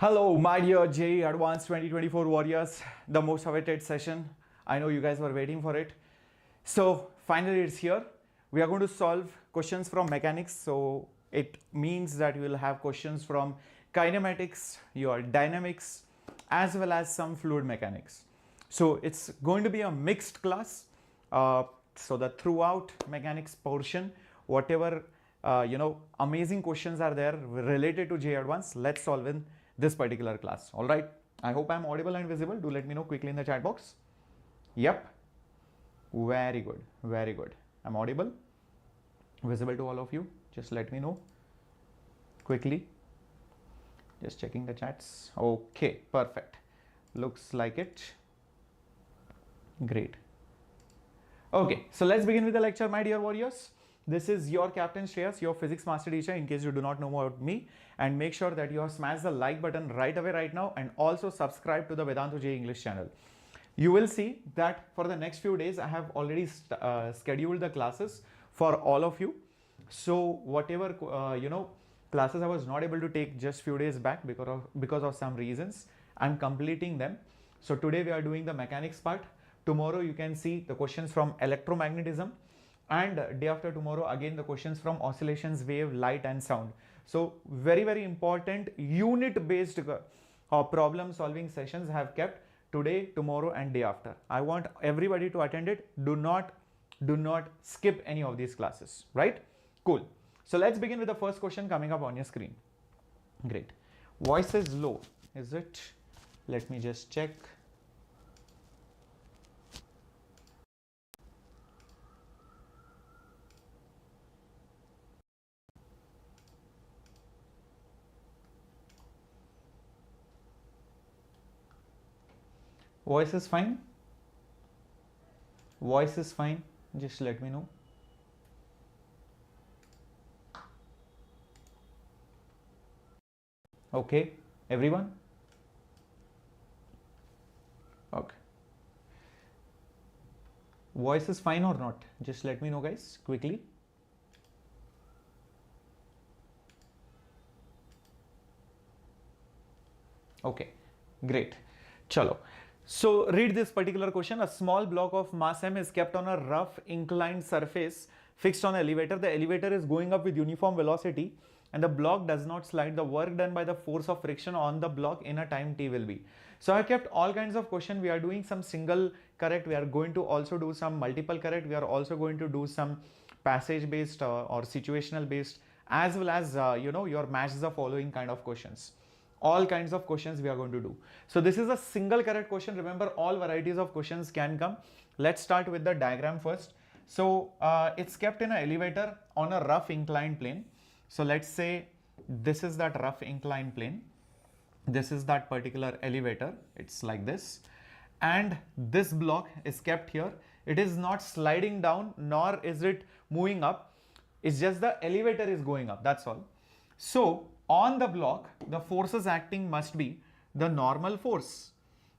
Hello, my dear JEE Advanced 2024 warriors, the most awaited session. I know you guys were waiting for it. So finally it's here. We are going to solve questions from mechanics. So it means that you will have questions from kinematics, your dynamics, as well as some fluid mechanics. So it's going to be a mixed class. So the throughout mechanics portion, whatever amazing questions are there related to JEE Advanced, let's solve in this particular class. All right, I hope I'm audible and visible. Do let me know quickly in the chat box. Yep, very good, very good. I'm audible, visible to all of you. Just let me know quickly. Just checking the chats. Okay, perfect, looks like it. Great. Okay, so let's begin with the lecture, my dear warriors. This is your Captain Shreyas, your physics master teacher, in case you do not know more about me. And make sure that you have smashed the like button right away right now, and also subscribe to the Vedantu JEE English channel. You will see that for the next few days, I have already scheduled the classes for all of you. So whatever, classes I was not able to take just few days back because of some reasons, I'm completing them. So today we are doing the mechanics part. Tomorrow you can see the questions from electromagnetism, and day after tomorrow again the questions from oscillations, wave, light and sound. So very, very important unit based problem solving sessions have kept today, tomorrow and day after. I want everybody to attend it. Do not skip any of these classes, right? Cool. So let's begin with the first question coming up on your screen. Great. Voice is low, is it? Let me just check. Voice is fine. Voice is fine. Just let me know. Okay, everyone? Okay. Voice is fine or not? Just let me know, guys, quickly. Okay, great. Chalo. So read this particular question. A small block of mass m is kept on a rough inclined surface fixed on an elevator. The elevator is going up with uniform velocity and the block does not slide. The work done by the force of friction on the block in a time t will be. So I kept all kinds of questions. We are doing some single correct. We are going to also do some multiple correct. We are also going to do some passage based or situational based, as well as your match the following kind of questions. All kinds of questions we are going to do. So this is a single correct question. Remember, all varieties of questions can come. Let's start with the diagram first. So it's kept in an elevator on a rough inclined plane. So let's say this is that rough inclined plane. This is that particular elevator. It's like this. And this block is kept here. It is not sliding down, nor is it moving up. It's just the elevator is going up. That's all. So on the block, the forces acting must be the normal force.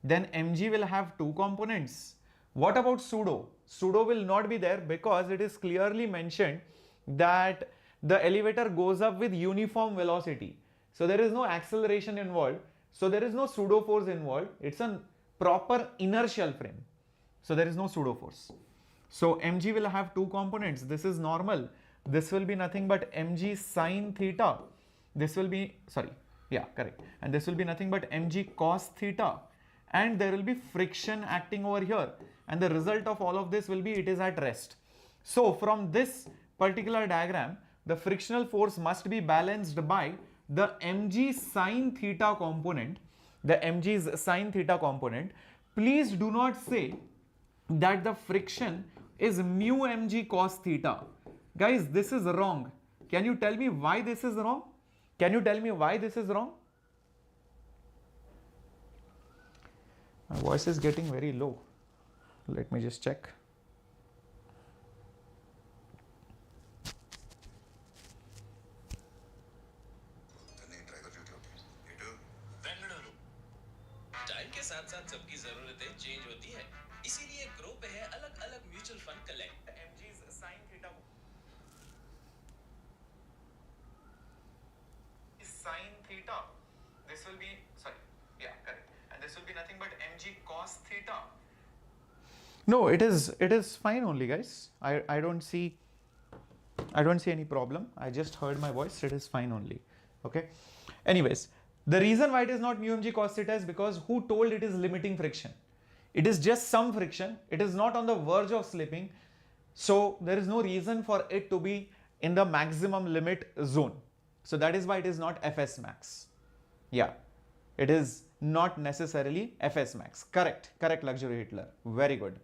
Then mg will have two components. What about pseudo? Pseudo will not be there because it is clearly mentioned that the elevator goes up with uniform velocity. So there is no acceleration involved. So there is no pseudo force involved. It's a proper inertial frame. So there is no pseudo force. So mg will have two components. This is normal. This will be nothing but mg sine theta. This will be, correct. And this will be nothing but mg cos theta. And there will be friction acting over here. And the result of all of this will be it is at rest. So from this particular diagram, the frictional force must be balanced by the mg sine theta component. The mg's sine theta component. Please do not say that the friction is mu mg cos theta. Guys, this is wrong. Can you tell me why this is wrong? Can you tell me why this is wrong? My voice is getting very low. Let me just check. Time के साथ साथ सबकी जरूरतें change होती है, इसीलिए grow पे है अलग अलग mutual fund collect mg's sin theta sin theta. This this will be, sorry, yeah, correct. And this will be nothing but mg cos theta. No, it is fine only, guys. I don't see any problem. I just heard my voice. It is fine only. Okay. Anyways, the reason why it is not mu mg cos theta is because who told it is limiting friction? It is just some friction. It is not on the verge of slipping. So there is no reason for it to be in the maximum limit zone. So that is why it is not Fs max. Yeah, it is not necessarily Fs max. Correct, luxury Hitler. Very good.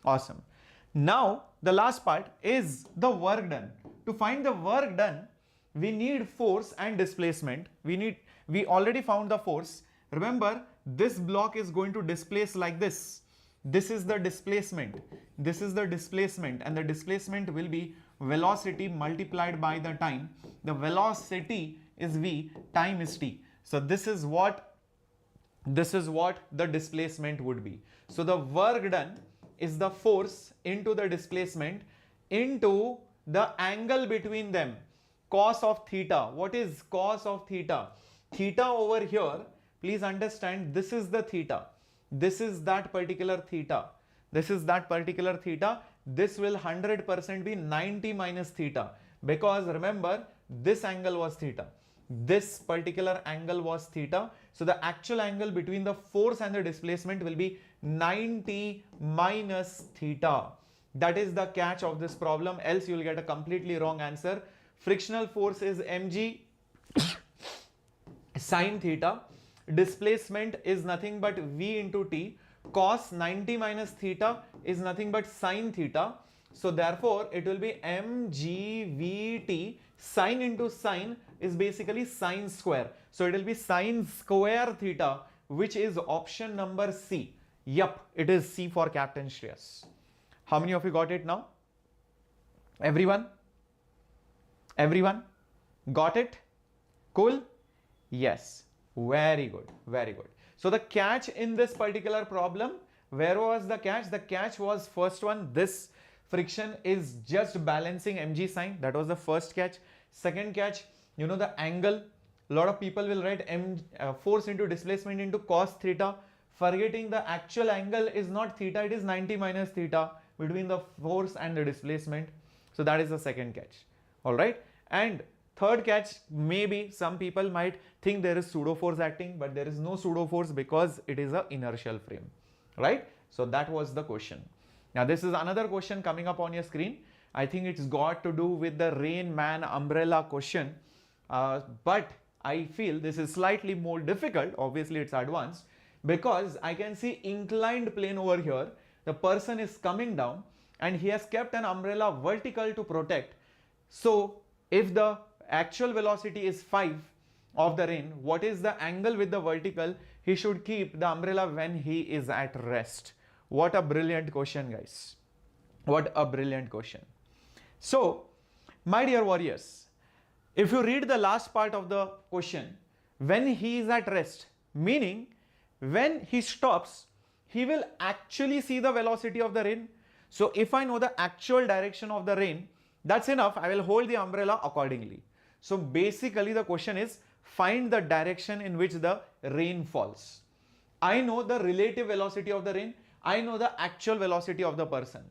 Awesome. Now the last part is the work done. To find the work done, we need force and displacement. We already found the force. Remember, this block is going to displace like this. This is the displacement. This is the displacement, and the displacement will be velocity multiplied by the time. The velocity is v, time is t. So this is what the displacement would be. So the work done is the force into the displacement into the angle between them, cos of theta. What is cos of theta? Theta over here, please understand, this is the theta. This is that particular theta. This is that particular theta. This will 100% be 90 minus theta, because remember, this angle was theta. This particular angle was theta. So the actual angle between the force and the displacement will be 90 minus theta. That is the catch of this problem, else you will get a completely wrong answer. Frictional force is mg sine theta. Displacement is nothing but v into t. Cos 90 minus theta is nothing but sine theta. So therefore it will be mgvt. Sine into sine is basically sine square. So it will be sine square theta, which is option number C. Yup, it is C for Captain Shreyas. How many of you got it now? Everyone? Everyone? Got it? Cool? Yes. Very good. Very good. So the catch in this particular problem, where was the catch? The catch was first one, this friction is just balancing mg sine. That was the first catch. Second catch, you know the angle. A lot of people will write force into displacement into cos theta, forgetting the actual angle is not theta, it is 90 minus theta between the force and the displacement. So that is the second catch. All right. And third catch, maybe some people might think there is pseudo force acting, but there is no pseudo force because it is an inertial frame, right? So that was the question. Now this is another question coming up on your screen. I think it's got to do with the Rain Man umbrella question, but I feel this is slightly more difficult. Obviously it's advanced, because I can see inclined plane over here. The person is coming down and he has kept an umbrella vertical to protect. So if the actual velocity is 5 of the rain, what is the angle with the vertical? He should keep the umbrella when he is at rest. What a brilliant question, guys. What a brilliant question. So, my dear warriors, if you read the last part of the question, when he is at rest, meaning when he stops, he will actually see the velocity of the rain. So if I know the actual direction of the rain, that's enough. I will hold the umbrella accordingly. So basically the question is, find the direction in which the rain falls. I know the relative velocity of the rain. I know the actual velocity of the person.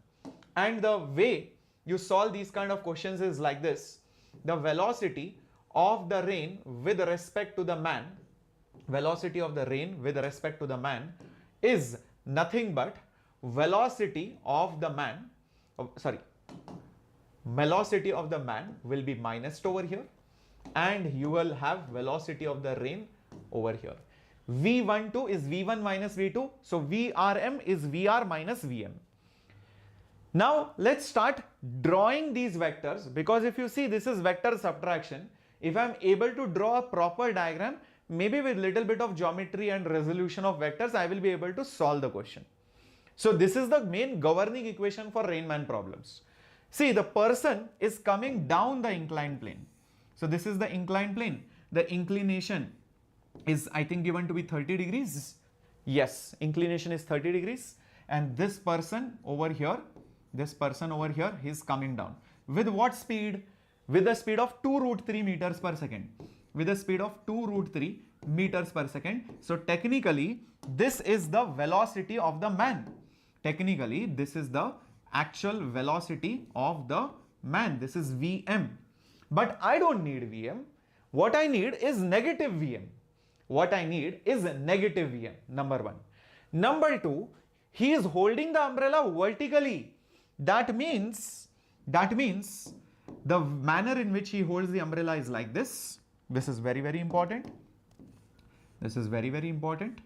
And the way you solve these kind of questions is like this. The velocity of the rain with respect to the man, velocity of the rain with respect to the man is nothing but velocity of the man, velocity of the man will be minused over here, and you will have velocity of the rain over here. V12 is V1 minus V2, so VRM is VR minus VM. Now let's start drawing these vectors, because if you see, this is vector subtraction. If I am able to draw a proper diagram, maybe with little bit of geometry and resolution of vectors, I will be able to solve the question. So this is the main governing equation for Rainman problems. See, the person is coming down the inclined plane. So this is the inclined plane. The inclination is, I think, given to be 30 degrees. Yes, inclination is 30 degrees. And this person over here, he is coming down. With what speed? With the speed of 2 root 3 meters per second. With the speed of 2 root 3 meters per second. So technically, this is the velocity of the man. Technically, this is the actual velocity of the man. This is Vm. But I don't need Vm. What I need is negative Vm. What I need is negative Vm, number one. Number two, he is holding the umbrella vertically. That means the manner in which he holds the umbrella is like this. This is very, very important. This is very, very important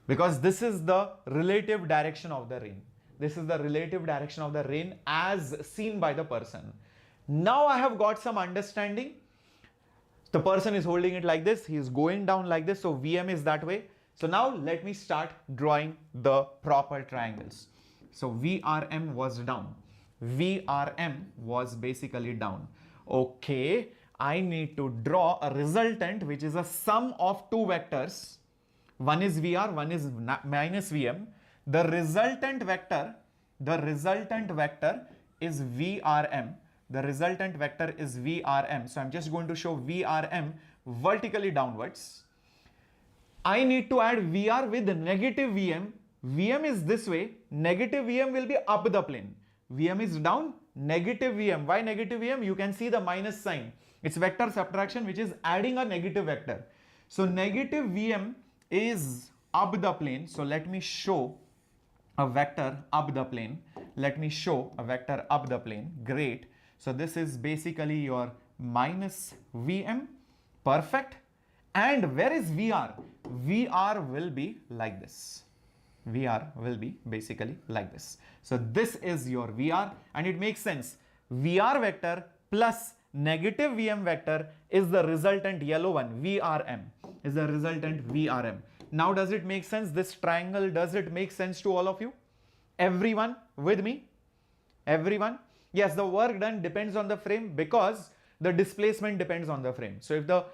because this is the relative direction of the rain. This is the relative direction of the rain as seen by the person. Now I have got some understanding. The person is holding it like this. He is going down like this. So Vm is that way. So now let me start drawing the proper triangles. So VRM was down. VRM was basically down. Okay, I need to draw a resultant which is a sum of two vectors. One is VR, one is minus Vm. The resultant vector is VRM. The resultant vector is VRM. So I'm just going to show VRM vertically downwards. I need to add VR with negative Vm. Vm is this way. Negative Vm will be up the plane. Vm is down, negative Vm. Why negative Vm? You can see the minus sign. It's vector subtraction which is adding a negative vector. So negative Vm is up the plane. So let me show a vector up the plane. Let me show a vector up the plane. Great. So this is basically your minus Vm. Perfect. And where is VR? VR will be like this. VR will be basically like this. So this is your VR and it makes sense. VR vector plus negative Vm vector is the resultant yellow one. VRM is the resultant VRM. Now does it make sense? This triangle, does it make sense to all of you? Everyone with me? Everyone? Yes, the work done depends on the frame because the displacement depends on the frame. So if the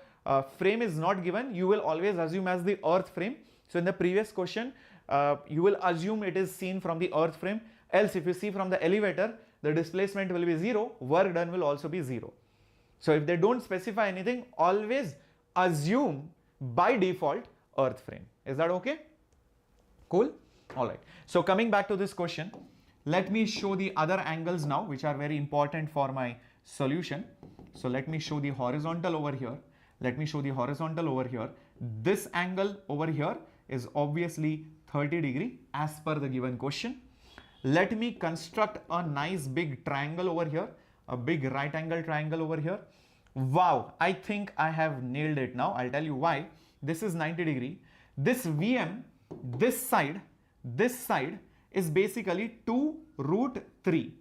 frame is not given, you will always assume as the earth frame. So in the previous question, you will assume it is seen from the earth frame. Else if you see from the elevator, the displacement will be 0, work done will also be 0. So if they don't specify anything, always assume by default earth frame. Is that okay? Cool? Alright. So coming back to this question, let me show the other angles now which are very important for my solution. So let me show the horizontal over here. Let me show the horizontal over here. This angle over here is obviously 30 degree as per the given question. Let me construct a nice big triangle over here, a big right angle triangle over here. Wow, I think I have nailed it now. I'll tell you why. This is 90 degree. This Vm, this side is basically 2 root 3.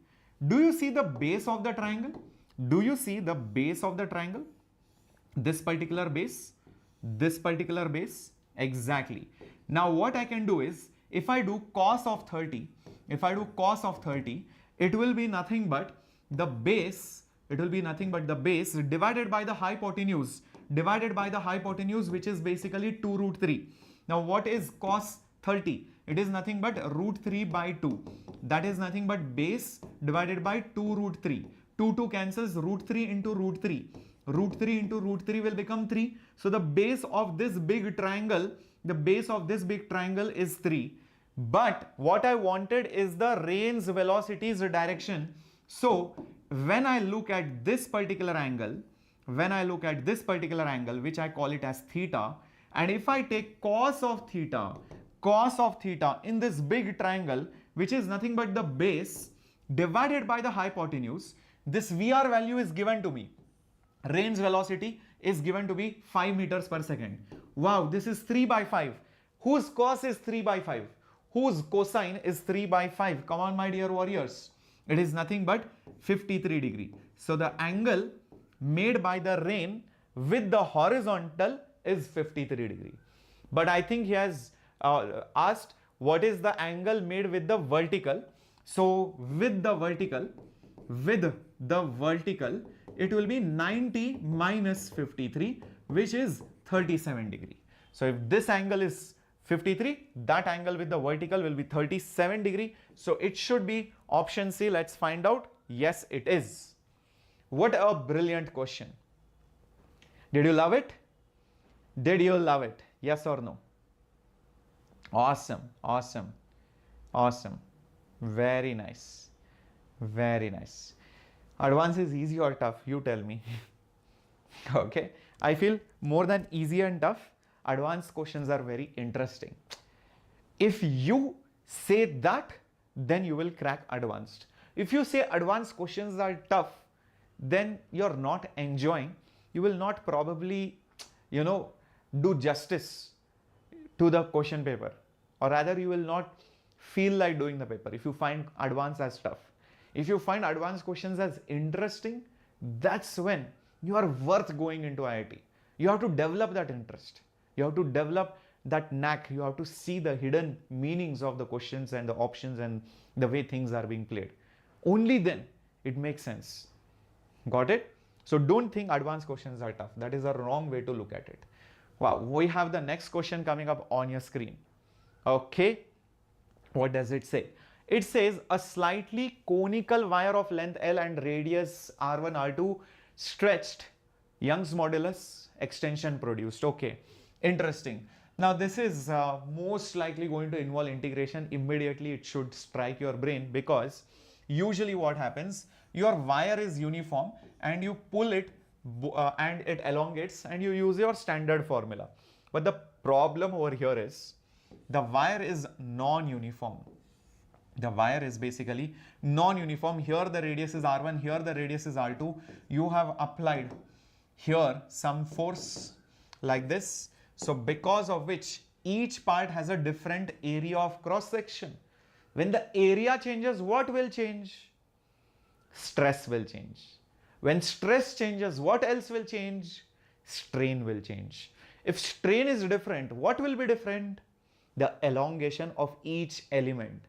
Do you see the base of the triangle? Do you see the base of the triangle? This particular base, exactly. Now what I can do is, if I do cos of 30, it will be nothing but the base, divided by the hypotenuse, which is basically 2 root 3. Now what is cos 30? It is nothing but root 3 by 2. That is nothing but base divided by 2 root 3. 2 cancels, root 3 into root 3. Root 3 into root 3 will become 3. So the base of this big triangle, is 3. But what I wanted is the rain's velocity's direction. So when I look at this particular angle, which I call it as theta, and if I take cos of theta in this big triangle, which is nothing but the base divided by the hypotenuse, this VR value is given to me. Rain's velocity is given to be 5 meters per second. Wow, this is 3 by 5. Whose cos is 3 by 5? Whose cosine is 3 by 5? Come on, my dear warriors. It is nothing but 53 degree. So the angle made by the rain with the horizontal is 53 degree. But I think he has asked what is the angle made with the vertical. So with the vertical, it will be 90 minus 53, which is 37 degree. So if this angle is 53, that angle with the vertical will be 37 degree. So it should be option C. Let's find out. Yes, it is. What a brilliant question. Did you love it? Did you love it? Yes or no? Awesome, awesome, awesome. Very nice, very nice. Advanced is easy or tough? You tell me. Okay, I feel more than easy and tough, advanced questions are very interesting. If you say that, then you will crack advanced. If you say advanced questions are tough, then you're not enjoying. You will not probably, do justice to the question paper, or rather you will not feel like doing the paper if you find advanced as tough. If you find advanced questions as interesting, that's when you are worth going into IIT. You have to develop that interest. You have to develop that knack. You have to see the hidden meanings of the questions and the options and the way things are being played. Only then it makes sense. Got it? So don't think advanced questions are tough. That is a wrong way to look at it. Wow, we have the next question coming up on your screen. Okay, what does it say? It says a slightly conical wire of length L and radius R1, R2 stretched, Young's modulus, extension produced. Okay, interesting. Now this is most likely going to involve integration. Immediately it should strike your brain, because usually what happens, your wire is uniform and you pull it and it elongates and you use your standard formula. But the problem over here is the wire is non-uniform. The wire is basically non-uniform. Here the radius is R1, here the radius is R2. You have applied here some force like this. So because of which each part has a different area of cross section. When the area changes, what will change? Stress will change. When stress changes, what else will change? Strain will change. If strain is different, what will be different? The elongation of each element.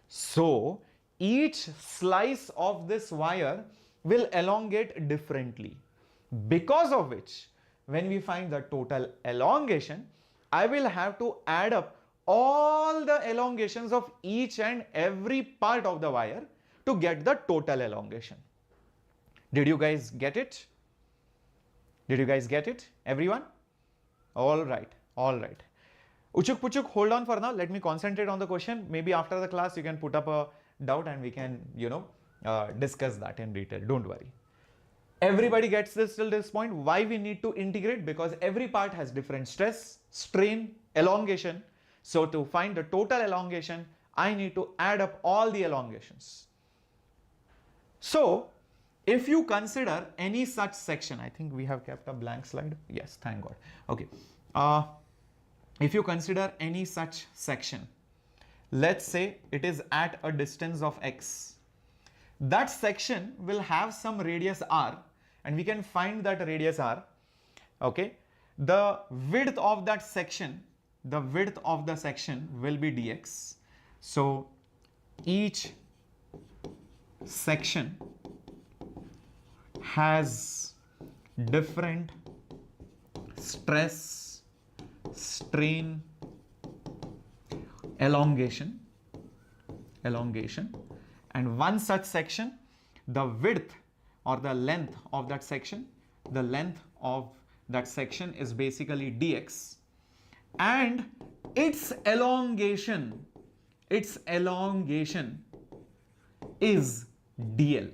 So each slice of this wire will elongate differently. Because of which, when we find the total elongation, I will have to add up all the elongations of each and every part of the wire to get the total elongation. Did you guys get it? Did you guys get it, everyone? All right, all right. Uchuk Puchuk, hold on for now. Let me concentrate on the question. Maybe after the class, you can put up a doubt and we can, discuss that in detail. Don't worry. Everybody gets this till this point. Why we need to integrate? Because every part has different stress, strain, elongation. So to find the total elongation, I need to add up all the elongations. So if you consider any such section, I think we have kept a blank slide. Yes, thank God. Okay. If you consider any such section, let's say it is at a distance of x. That section will have some radius r, and we can find that radius r. Okay. The width of that section, the width of the section will be dx. So each section has different stress, strain, elongation, and one such section, the width or the length of that section, the length of that section is basically dx, and its elongation is dl.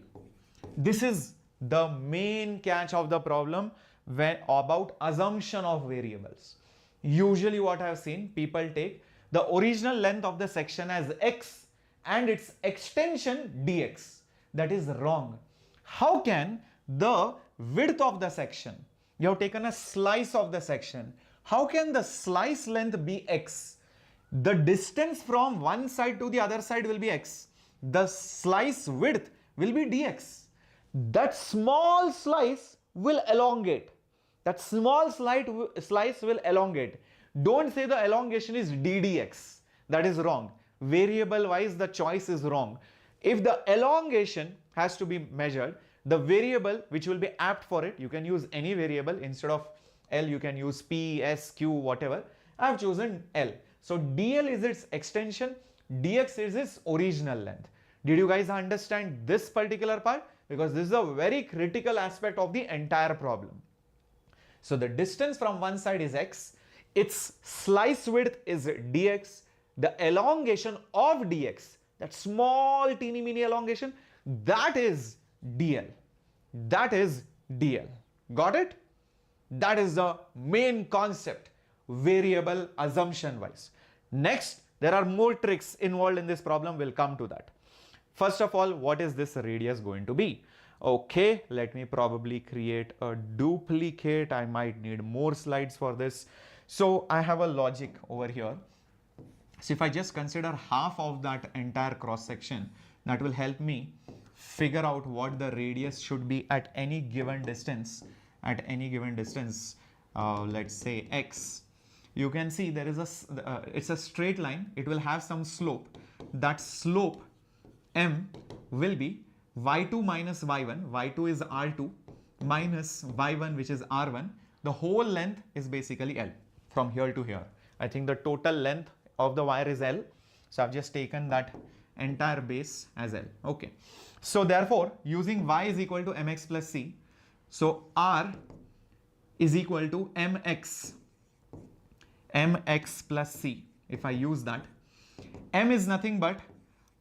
This is the main catch of the problem when about assumption of variables. Usually what I have seen, people take the original length of the section as x and its extension dx. That is wrong. How can the width of the section, you have taken a slice of the section, how can the slice length be x? The distance from one side to the other side will be x. The slice width will be dx. That small slice will elongate. That small slice will elongate. Don't say the elongation is ddx. That is wrong. Variable wise, the choice is wrong. If the elongation has to be measured, the variable which will be apt for it, you can use any variable. Instead of L, you can use P, S, Q, whatever. I have chosen L. So dl is its extension, dx is its original length. Did you guys understand this particular part? Because this is a very critical aspect of the entire problem. So the distance from one side is x, its slice width is dx, the elongation of dx, that small teeny mini elongation, that is dl. That is dl. Got it? That is the main concept, variable assumption wise. Next, there are more tricks involved in this problem. We'll come to that. First of all, what is this radius going to be? Okay, let me probably create a duplicate. I might need more slides for this. So I have a logic over here. So if I just consider half of that entire cross section, that will help me figure out what the radius should be at any given distance. At any given distance, let's say x. You can see there is it's a straight line. It will have some slope. That slope m will be y2 minus y1. y2 is r2 minus y1, which is r1. The whole length is basically L from here to here. I think the total length of the wire is L. So I've just taken that entire base as L. Okay. So therefore, using y is equal to mx plus c. So r is equal to mx plus c. If I use that, m is nothing but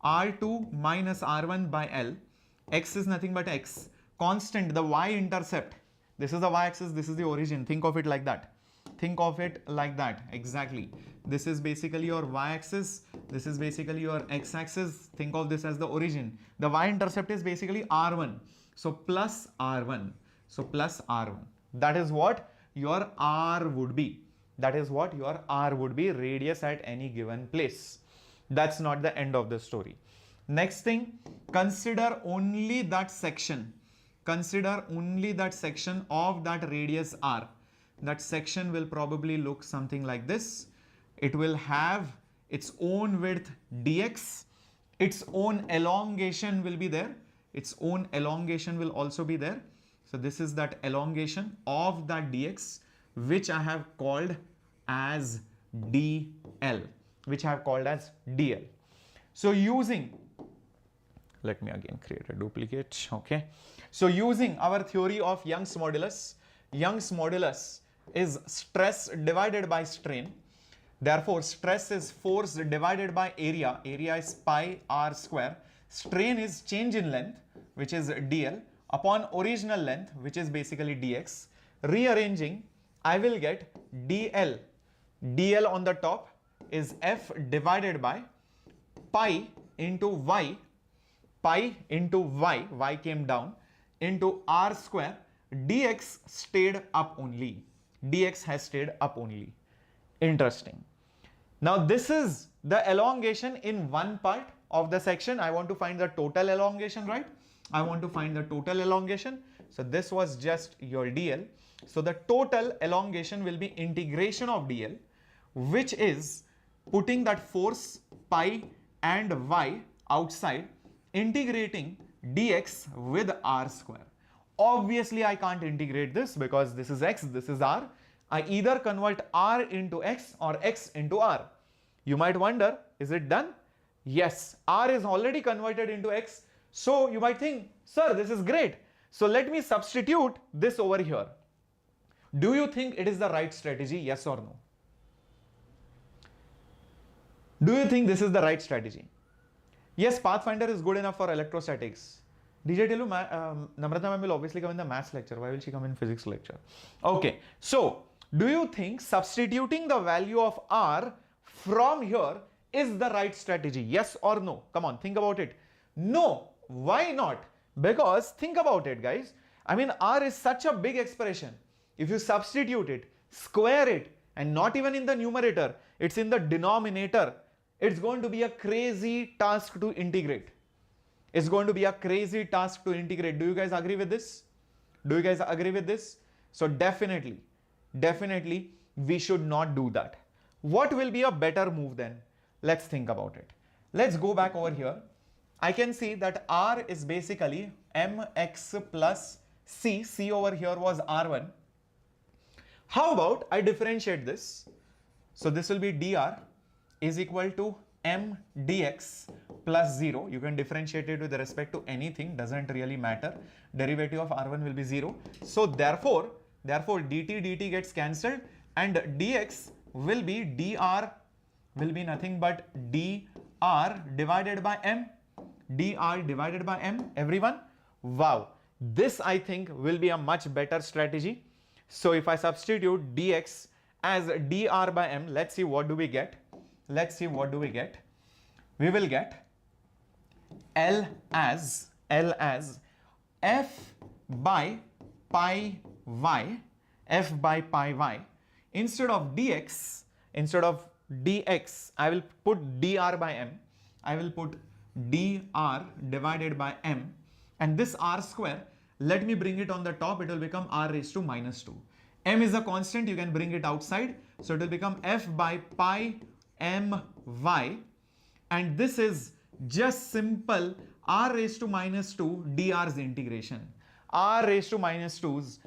r2 minus r1 by L. X is nothing but x. Constant, the y-intercept. This is the y-axis, this is the origin. Think of it like that. Think of it like that. Exactly. This is basically your y-axis. This is basically your x-axis. Think of this as the origin. The y-intercept is basically r1. So plus r1. So plus r1. That is what your r would be. That is what your r would be, radius at any given place. That's not the end of the story. Next thing, consider only that section. Consider only that section of that radius r. That section will probably look something like this. It will have its own width dx. Its own elongation will be there. Its own elongation will also be there. So this is that elongation of that dx, which I have called as dl. Which I have called as dl. So using, let me again create a duplicate. Okay. So using our theory of Young's modulus is stress divided by strain. Therefore, stress is force divided by area. Area is pi r square. Strain is change in length, which is dl, upon original length, which is basically dx. Rearranging, I will get dl. dl on the top is f divided by pi into y. Pi into y came down, into r square. Dx stayed up only. Dx has stayed up only. Interesting. Now this is the elongation in one part of the section. I want to find the total elongation, right? I want to find the total elongation. So this was just your dl. So the total elongation will be integration of dl, which is putting that force pi and y outside, integrating dx with r square. Obviously, I can't integrate this because this is x, this is r. I either convert r into x or x into r. You might wonder, is it done? Yes, r is already converted into x. So you might think, sir, this is great. So let me substitute this over here. Do you think it is the right strategy? Yes or no? Do you think this is the right strategy? Yes, Pathfinder is good enough for electrostatics. DJ Tilu, Namrata ma'am will obviously come in the maths lecture. Why will she come in physics lecture? Okay, so do you think substituting the value of r from here is the right strategy? Yes or no? Come on, think about it. No. Why not? Because think about it, guys. I mean, r is such a big expression. If you substitute it, square it, and not even in the numerator, it's in the denominator, it's going to be a crazy task to integrate. It's going to be a crazy task to integrate. Do you guys agree with this? Do you guys agree with this? So definitely, we should not do that. What will be a better move then? Let's think about it. Let's go back over here. I can see that r is basically mx plus c. C over here was r1. How about I differentiate this? So this will be dr is equal to m dx plus 0. You can differentiate it with respect to anything, doesn't really matter. Derivative of r1 will be 0. So therefore, Therefore, dt gets cancelled and dx will be dr, will be nothing but dr divided by m. dr divided by m, everyone. Wow, this I think will be a much better strategy. So if I substitute dx as dr by m, let's see what do we get. Let's see what do we get. We will get L as f by pi y, f by pi y. Instead of dx, I will put dr by m. I will put dr divided by m, and this r square, let me bring it on the top. It will become r raised to minus 2. M is a constant, you can bring it outside, so it will become f by pi m y, and this is just simple r raised to minus 2 dr's integration. R raised to minus 2's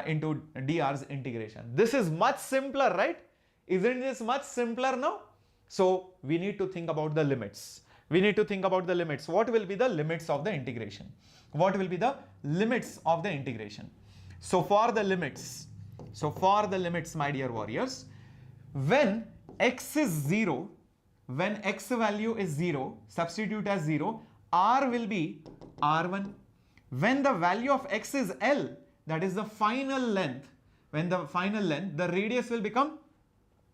into dr's integration. This is much simpler, right? Isn't this much simpler now? So we need to think about the limits. We need to think about the limits. What will be the limits of the integration? What will be the limits of the integration? So for the limits, my dear warriors, when x is 0, when x value is 0, substitute as 0, r will be r1. When the value of x is L, that is the final length, when the final length, the radius will become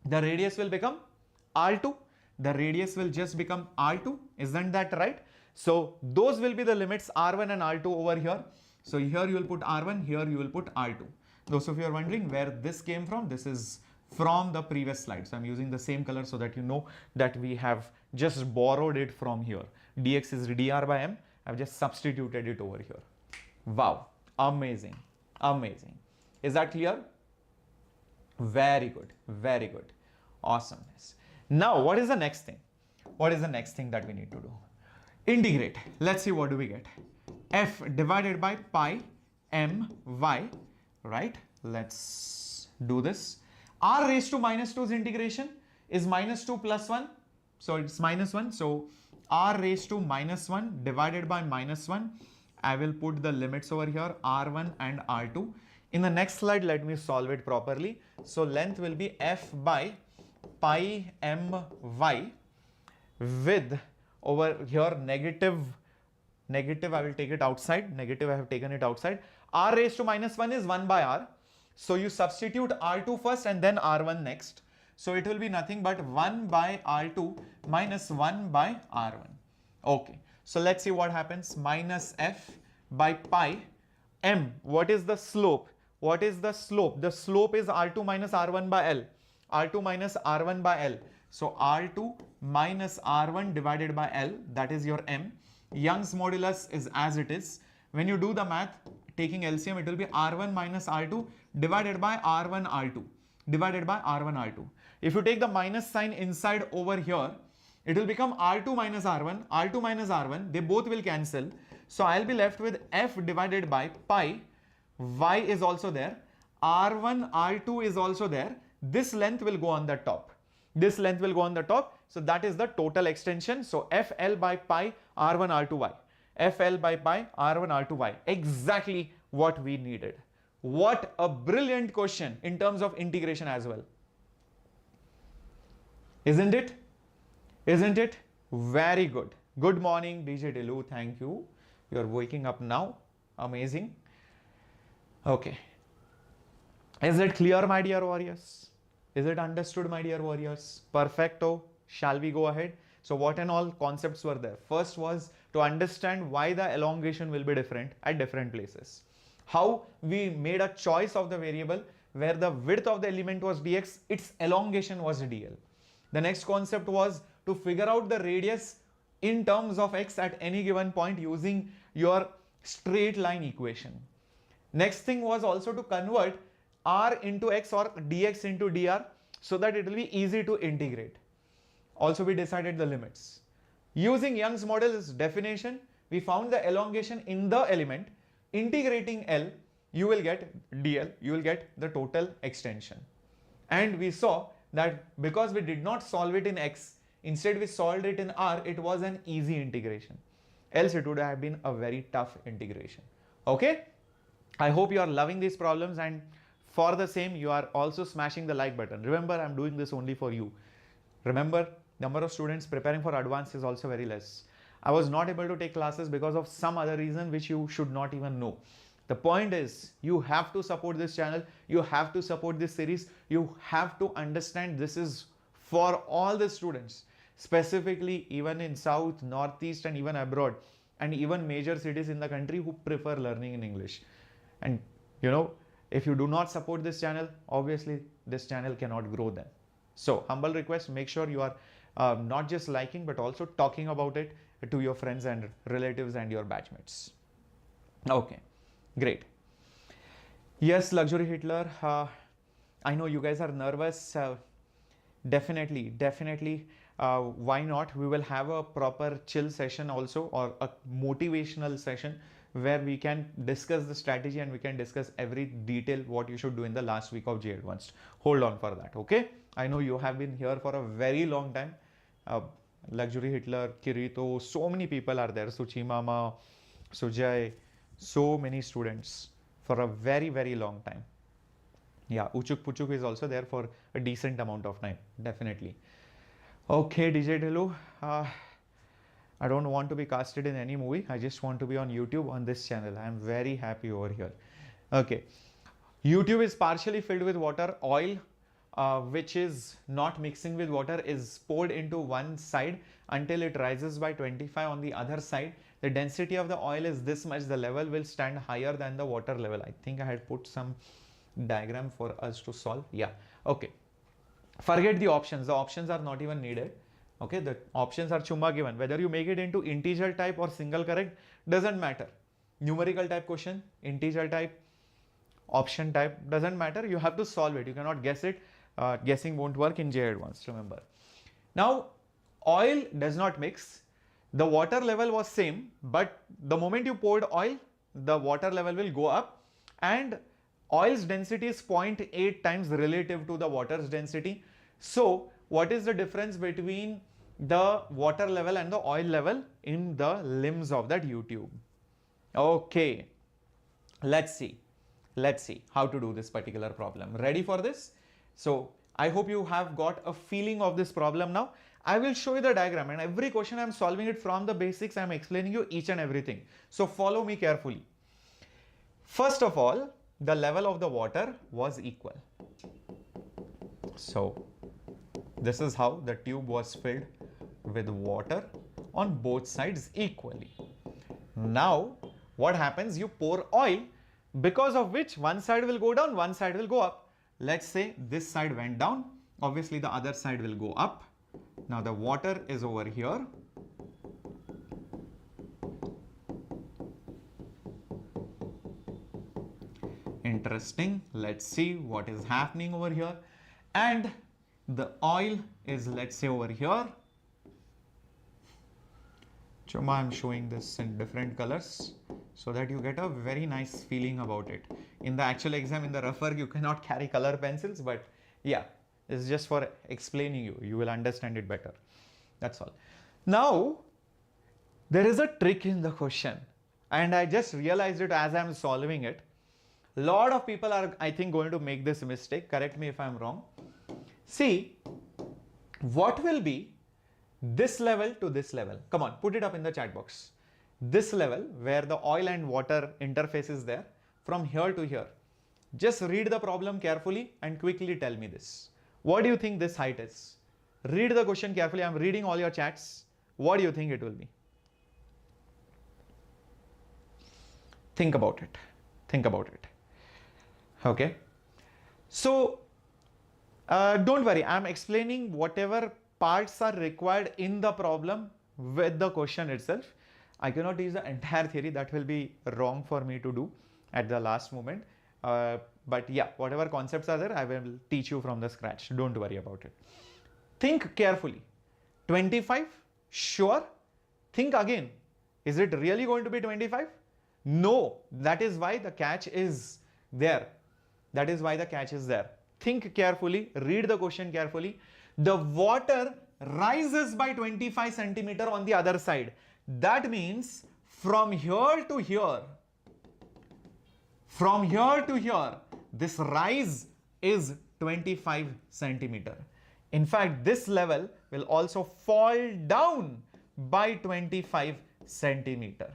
r2. The radius will just become r2. Isn't that right? So those will be the limits r1 and r2 over here. So here you will put r1, here you will put r2. Those of you are wondering where this came from, this is from the previous slide. So I'm using the same color so that you know that we have just borrowed it from here. Dx is dr by m. I've just substituted it over here. Wow, amazing, amazing. Is that clear? Very good, very good. Awesomeness. Now, what is the next thing? What is the next thing that we need to do? Integrate. Let's see what do we get. F divided by pi m y, right? Let's do this. R raised to minus 2's integration is minus 2 plus 1. So it's minus 1. So r raised to minus 1 divided by minus 1. I will put the limits over here, r1 and r2. In the next slide, let me solve it properly. So length will be f by pi m y with over here negative, I will take it outside, negative I have taken it outside. R raised to minus 1 is 1 by r. So you substitute r2 first and then r1 next. So it will be nothing but 1 by r2 minus 1 by r1. Okay. So let's see what happens. Minus f by pi m. What is the slope? What is the slope? The slope is r2 minus r1 by l. r2 minus r1 by l. So r2 minus r1 divided by l, that is your m. Young's modulus is as it is. When you do the math, taking LCM, it will be r1 minus r2 divided by r1 r2 divided by r1 r2. If you take the minus sign inside over here, it will become r2 minus r1, they both will cancel. So I'll be left with f divided by pi, y is also there, r1, r2 is also there. This length will go on the top. This length will go on the top. So that is the total extension. So fl by pi, r1, r2y. fl by pi, r1, r2y. Exactly what we needed. What a brilliant question in terms of integration as well. Isn't it? Isn't it? Very good. Good morning, DJ Delu. Thank you. You're waking up now. Amazing. Okay. Is it clear, my dear warriors? Is it understood, my dear warriors? Perfecto. Shall we go ahead? So what and all concepts were there? First was to understand why the elongation will be different at different places. How we made a choice of the variable where the width of the element was dx, its elongation was dl. The next concept was to figure out the radius in terms of x at any given point using your straight line equation. Next thing was also to convert r into x or dx into dr so that it will be easy to integrate. Also, we decided the limits. Using Young's model's definition, we found the elongation in the element. Integrating L, you will get dl, you will get the total extension. And we saw that because we did not solve it in x, instead we solved it in r, it was an easy integration. Else it would have been a very tough integration. Okay? I hope you are loving these problems and For the same, you are also smashing the like button. Remember, I'm doing this only for you. Remember, number of students preparing for advanced is also very less. I was not able to take classes because of some other reason which you should not even know. The point is, you have to support this channel, you have to support this series, you have to understand this is for all the students, specifically even in South, Northeast and even abroad, and even major cities in the country who prefer learning in English. And you know, if you do not support this channel, obviously this channel cannot grow then. So humble request, make sure you are not just liking but also talking about it to your friends and relatives and your batchmates. Okay, great. Yes, Luxury Hitler, I know you guys are nervous. Definitely, why not? We will have a proper chill session also, or a motivational session where we can discuss the strategy and we can discuss every detail what you should do in the last week of JEE Advanced. Hold on for that, okay? I know you have been here for a very long time. Luxury Hitler, Kirito, so many people are there. Suchi Mama, Sujay, so many students for a very long time. Yeah, Uchuk Puchuk is also there for a decent amount of time, definitely. Okay, DJ Delu, I don't want to be casted in any movie. I just want to be on YouTube on this channel. I am very happy over here. Okay, YouTube is partially filled with water. Oil, which is not mixing with water, is poured into one side until it rises by 25 on the other side. The density of the oil is this much. The level will stand higher than the water level. I think I had put some diagram for us to solve. Yeah, okay. Forget the options. The options are not even needed. Okay, the options are chumma given. Whether you make it into integer type or single correct doesn't matter. Numerical type question, integer type, option type, doesn't matter. You have to solve it. You cannot guess it. Guessing won't work in JEE Advanced, remember. Now, oil does not mix. The water level was same, but the moment you poured oil, the water level will go up, and oil's density is 0.8 times relative to the water's density. So what is the difference between the water level and the oil level in the limbs of that YouTube? Okay, let's see how to do this particular problem. Ready for this? So I hope you have got a feeling of this problem now. I will show you the diagram, and every question I'm solving it from the basics. I'm explaining you each and everything. So follow me carefully. First of all, the level of the water was equal. So this is how the tube was filled with water on both sides equally. Now what happens? You pour oil, because of which one side will go down, one side will go up. Let's say this side went down, obviously the other side will go up. Now the water is over here. Interesting. Let's see what is happening over here. And the oil is, let's say, over here. Chuma, I'm showing this in different colors so that you get a very nice feeling about it. In the actual exam, in the rougher, you cannot carry color pencils, but yeah, it's just for explaining you. You will understand it better. That's all. Now, there is a trick in the question, and I just realized it as I'm solving it. A lot of people are, I think, going to make this mistake. Correct me if I'm wrong. See, what will be this level to this level? Come on, put it up in the chat box. This level where the oil and water interface is there, from here to here. Just read the problem carefully and quickly tell me this. What do you think this height is? Read the question carefully. I'm reading all your chats. What do you think it will be? Think about it. Think about it. Okay. So, don't worry. I'm explaining whatever parts are required in the problem with the question itself. I cannot teach the entire theory. That will be wrong for me to do at the last moment. But yeah, whatever concepts are there, I will teach you from the scratch. Don't worry about it. Think carefully. 25? Sure. Think again. Is it really going to be 25? No. That is why the catch is there. That is why the catch is there. Think carefully. Read the question carefully. The water rises by 25 centimeter on the other side. That means from here to here, this rise is 25 centimeter. In fact, this level will also fall down by 25 centimeter.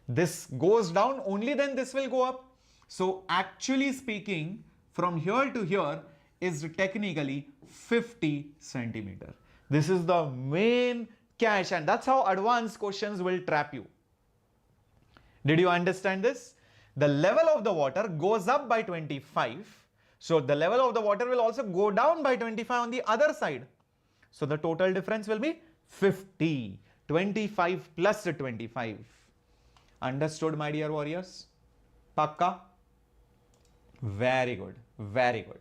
This goes down, only then this will go up. So actually speaking, from here to here is technically 50 centimeter. This is the main catch, and that's how advanced questions will trap you. Did you understand this? The level of the water goes up by 25. So the level of the water will also go down by 25 on the other side. So the total difference will be 50. 25 plus 25. Understood, my dear warriors? Pakka? Very good. Very good.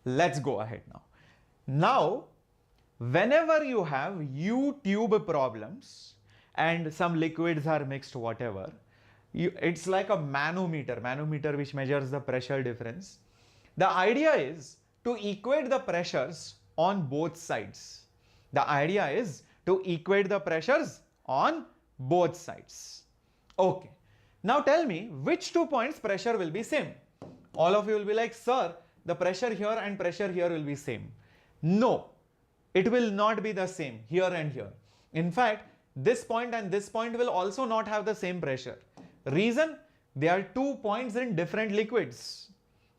Let's go ahead now. Now, whenever you have U-tube problems and some liquids are mixed, whatever, it's like a manometer which measures the pressure difference. The idea is to equate the pressures on both sides. The idea is to equate the pressures on both sides. Okay. Now tell me which 2 points pressure will be same. All of you will be like, sir, the pressure here and pressure here will be same. No, it will not be the same here and here. In fact, this point and this point will also not have the same pressure. Reason? They are 2 points in different liquids.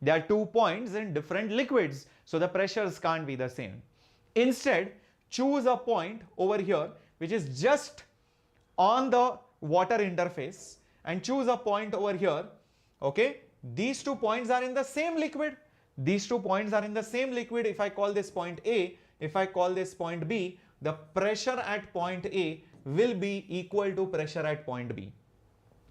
They are 2 points in different liquids. So the pressures can't be the same. Instead, choose a point over here which is just on the water interface and choose a point over here. Okay. These 2 points are in the same liquid. These 2 points are in the same liquid. If I call this point A, if I call this point B, the pressure at point A will be equal to pressure at point B.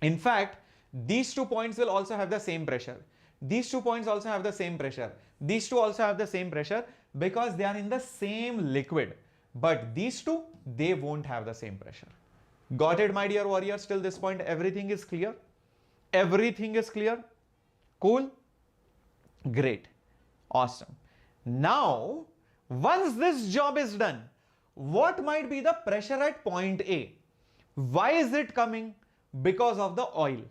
In fact, these 2 points will also have the same pressure. These 2 points also have the same pressure. These 2 also have the same pressure because they are in the same liquid. But these 2, they won't have the same pressure. Got it, my dear warriors? Till this point, everything is clear? Everything is clear? Cool? Great. Awesome. Now, once this job is done, what might be the pressure at point A? Why is it coming? Because of the oil.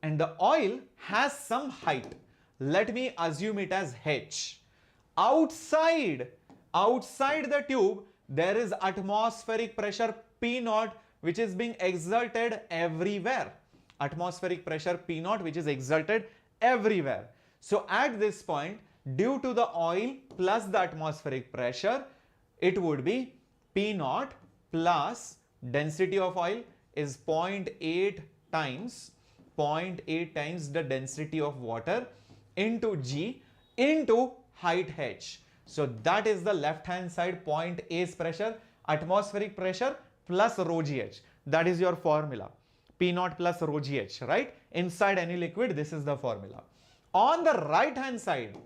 And the oil has some height. Let me assume it as h. Outside the tube, there is atmospheric pressure P0 which is being exerted everywhere. Atmospheric pressure P0 which is exerted everywhere. So at this point, due to the oil plus the atmospheric pressure, it would be P0 plus density of oil is 0.8 times the density of water into G into height h. So that is the left hand side point A's pressure, atmospheric pressure plus rho gh. That is your formula. P0 plus rho gh, right? Inside any liquid, this is the formula. On the right hand side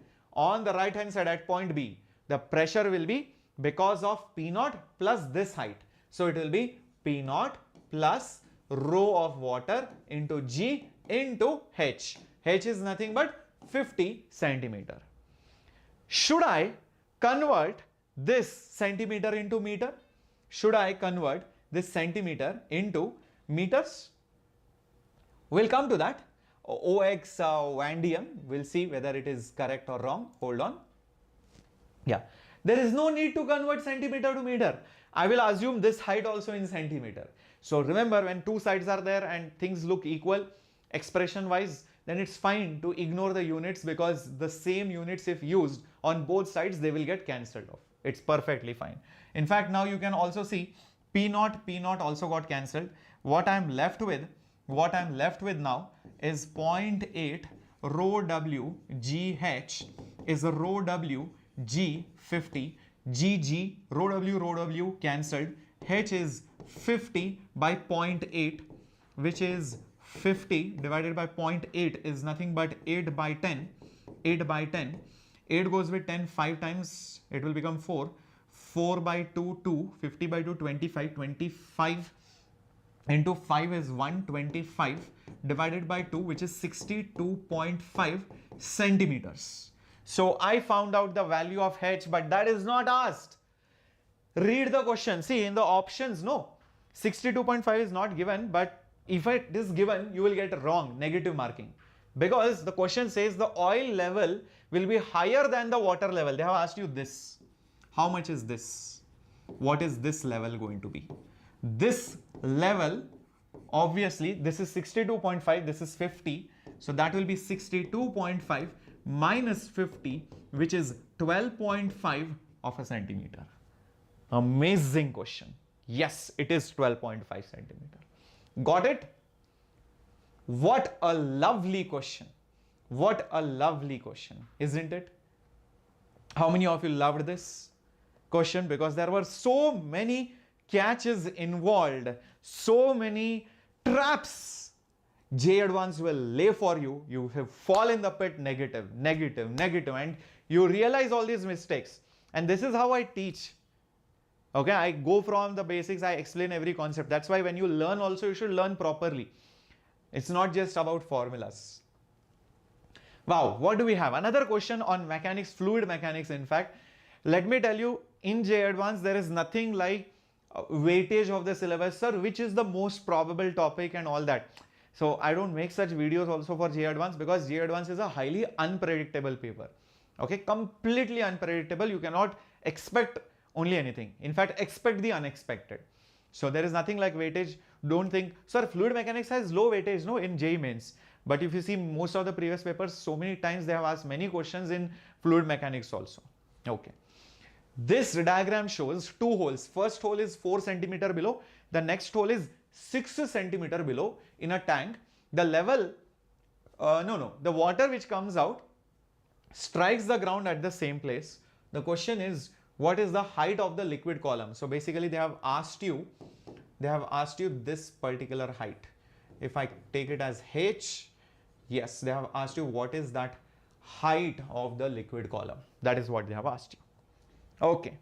at point B, the pressure will be because of P0 plus this height. So it will be P0 plus rho of water into G into h. H is nothing but 50 centimeter. Should I convert this centimeter into meter? Should I convert this centimeter into meters? We'll come to that. OX Vandium, we'll see whether it is correct or wrong. Hold on. Yeah, there is no need to convert centimeter to meter. I will assume this height also in centimeter. So remember, when two sides are there and things look equal expression wise, then it's fine to ignore the units, because the same units if used on both sides, they will get cancelled off. It's perfectly fine. In fact, now you can also see P0 also got cancelled. What I'm left with now is 0.8 rho W GH is a rho W G 50 GG rho W cancelled. H is 50 by 0.8, which is 50 divided by 0.8 is nothing but 8 by 10. 8 by 10. 8 goes with 10 5 times, it will become 4. 4 by 2, 2. 50 by 2, 25. 25 into 5 is 125 divided by 2, which is 62.5 centimeters. So I found out the value of H, but that is not asked. Read the question. See, in the options, no, 62.5 is not given, but if it is given, you will get wrong, negative marking. Because the question says the oil level will be higher than the water level. They have asked you this. How much is this? What is this level going to be? This level, obviously, this is 62.5, this is 50. So that will be 62.5 minus 50, which is 12.5 of a centimeter. Amazing question. Yes, it is 12.5 centimeter. Got it? What a lovely question. What a lovely question, isn't it? How many of you loved this question? Because there were so many catches involved, so many traps JEE Advanced will lay for you. You have fallen in the pit, negative, negative, negative, and you realize all these mistakes. And this is how I teach. Okay, I go from the basics, I explain every concept. That's why when you learn also, you should learn properly. It's not just about formulas. Wow, what do we have? Another question on mechanics, fluid mechanics. In fact, let me tell you, in JEE Advanced, there is nothing like weightage of the syllabus, sir, which is the most probable topic and all that. So I don't make such videos also for JEE Advanced, because JEE Advanced is a highly unpredictable paper. Okay, completely unpredictable. You cannot expect only anything. In fact, expect the unexpected. So there is nothing like weightage. Don't think, sir, fluid mechanics has low weightage, no, in JEE Mains. But if you see most of the previous papers, so many times they have asked many questions in fluid mechanics also. Okay. This diagram shows two holes. First hole is 4 centimeter below. The next hole is 6 centimeter below in a tank. The level, the water which comes out strikes the ground at the same place. The question is, what is the height of the liquid column? So basically they have asked you this particular height. If I take it as H, yes, they have asked you what is that height of the liquid column. That is what they have asked you. Okay.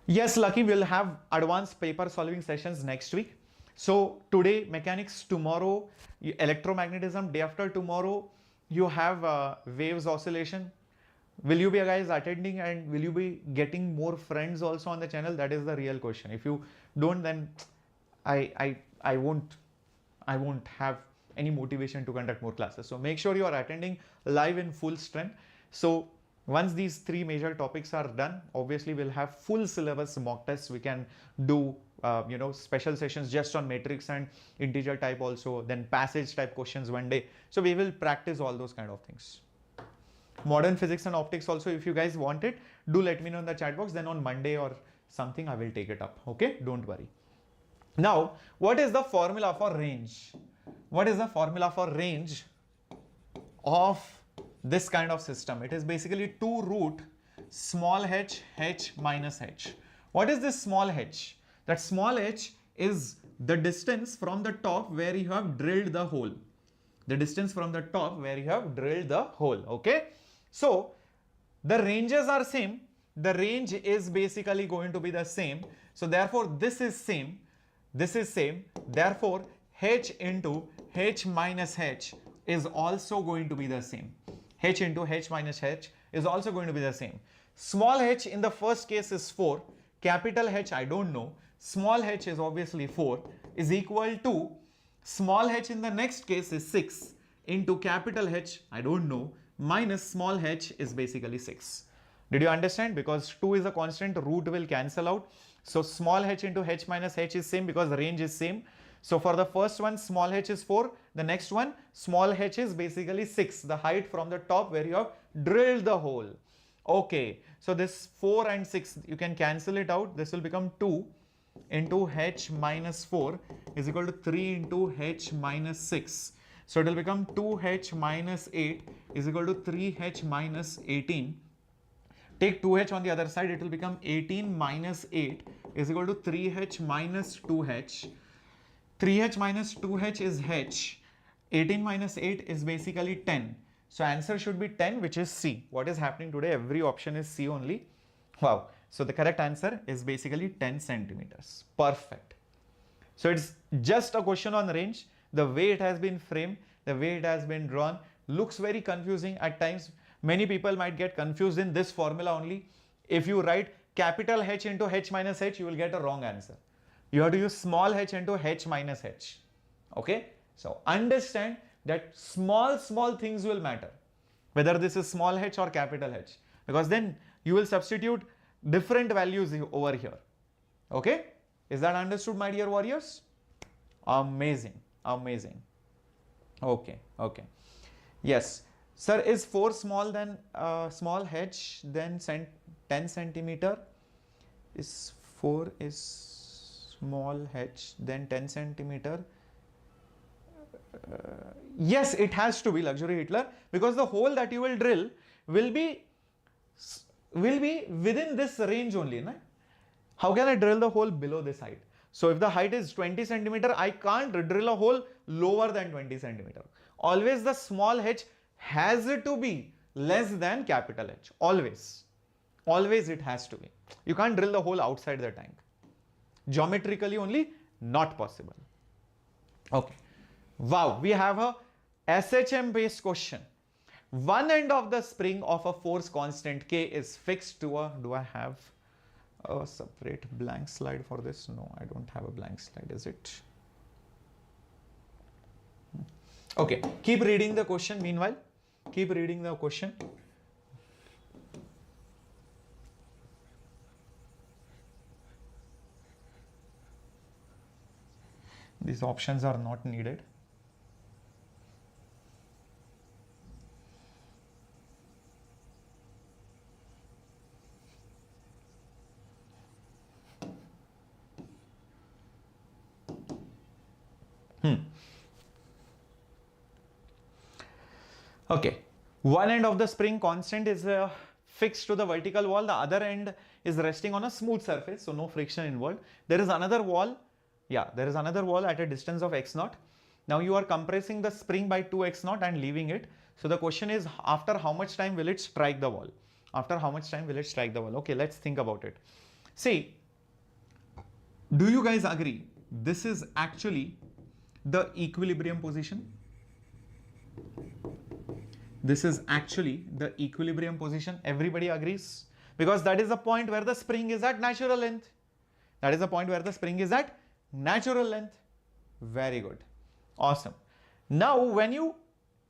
Yes, Lucky, we'll have advanced paper solving sessions next week. So today mechanics, tomorrow electromagnetism, day after tomorrow you have waves oscillation. Will you be guys attending, and will you be getting more friends also on the channel? That is the real question. If you don't, then I won't have any motivation to conduct more classes. So make sure you are attending live in full strength. So once these 3 major topics are done, obviously we'll have full syllabus mock tests. We can do special sessions just on matrix and integer type also, then passage type questions one day. So we will practice all those kind of things. Modern physics and optics also, if you guys want it, do let me know in the chat box. Then on Monday or something I will take it up. Okay, don't worry. Now, what is the formula for range? What is the formula for range of this kind of system? It is basically 2 root small h, h minus h. What is this small h? That small h is the distance from the top where you have drilled the hole. The distance from the top where you have drilled the hole. Okay. So the ranges are same. The range is basically going to be the same. So therefore this is same. This is same. Therefore h into h minus h is also going to be the same. H into h minus h is also going to be the same. Small h in the first case is 4. Capital H I don't know. Small h is obviously 4 is equal to small h in the next case is 6 into capital H I don't know minus small h is basically 6. Did you understand? Because 2 is a constant, root will cancel out. So small h into h minus h is same because the range is same. So for the first one, small h is 4. The next one, small h is basically 6. The height from the top where you have drilled the hole. Okay. So this 4 and 6, you can cancel it out. This will become 2 into h minus 4 is equal to 3 into h minus 6. So it will become 2h minus 8 is equal to 3h minus 18. Take 2h on the other side, it will become 18 minus 8 is equal to 3h minus 2h. 3h minus 2h is h. 18 minus 8 is basically 10. So answer should be 10, which is C. What is happening today? Every option is C only. Wow. So the correct answer is basically 10 centimeters. Perfect. So it's just a question on range. The way it has been framed, the way it has been drawn looks very confusing at times. Many people might get confused in this formula only. If you write capital H into H minus H, you will get a wrong answer. You have to use small h into H minus H. Okay. So understand that small things will matter, whether this is small h or capital H, because then you will substitute different values over here. Okay, is that understood, my dear warriors? Amazing, amazing. Okay, okay. Yes, sir, is 4 small than small h then 10 centimeter? Is 4 is small h then 10 centimeter? Yes, it has to be, Luxury Hitler, because the hole that you will drill will be within this range only, na? How can I drill the hole below this height? So if the height is 20 centimeter, I can't drill a hole lower than 20 centimeter. Always the small h has to be less than capital H. Always. Always it has to be. You can't drill the hole outside the tank. Geometrically only not possible. Okay. Wow, we have a SHM based question. One end of the spring of a force constant K is fixed to a, do I have a separate blank slide for this? No, I don't have a blank slide, is it? Okay, keep reading the question meanwhile. Keep reading the question. These options are not needed. Okay, one end of the spring constant is fixed to the vertical wall, the other end is resting on a smooth surface, so no friction involved. There is another wall, there is another wall at a distance of x naught. Now you are compressing the spring by 2x naught and leaving it. So the question is, after how much time will it strike the wall? After how much time will it strike the wall? Okay, let's think about it. See, do you guys agree? This is actually the equilibrium position. This is actually the equilibrium position. Everybody agrees? Because that is the point where the spring is at natural length. That is the point where the spring is at natural length. Very good. Awesome. Now, when you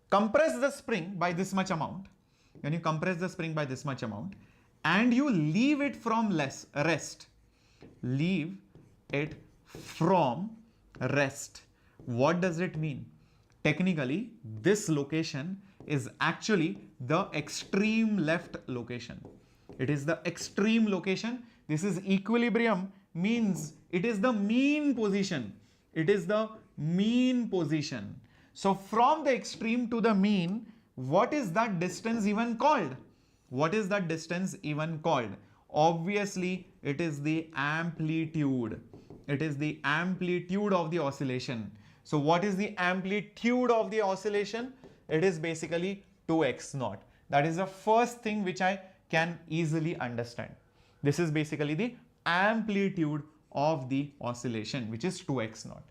compress the spring by this much amount, and you leave it from rest, leave it from rest. What does it mean? Technically, this location is actually the extreme left location. It is the extreme location. This is equilibrium, means it is the mean position. It is the mean position. So from the extreme to the mean, what is that distance even called? What is that distance even called? Obviously, it is the amplitude. It is the amplitude of the oscillation. So what is the amplitude of the oscillation? It is basically 2x naught. That is the first thing which I can easily understand. This is basically the amplitude of the oscillation, which is 2x naught.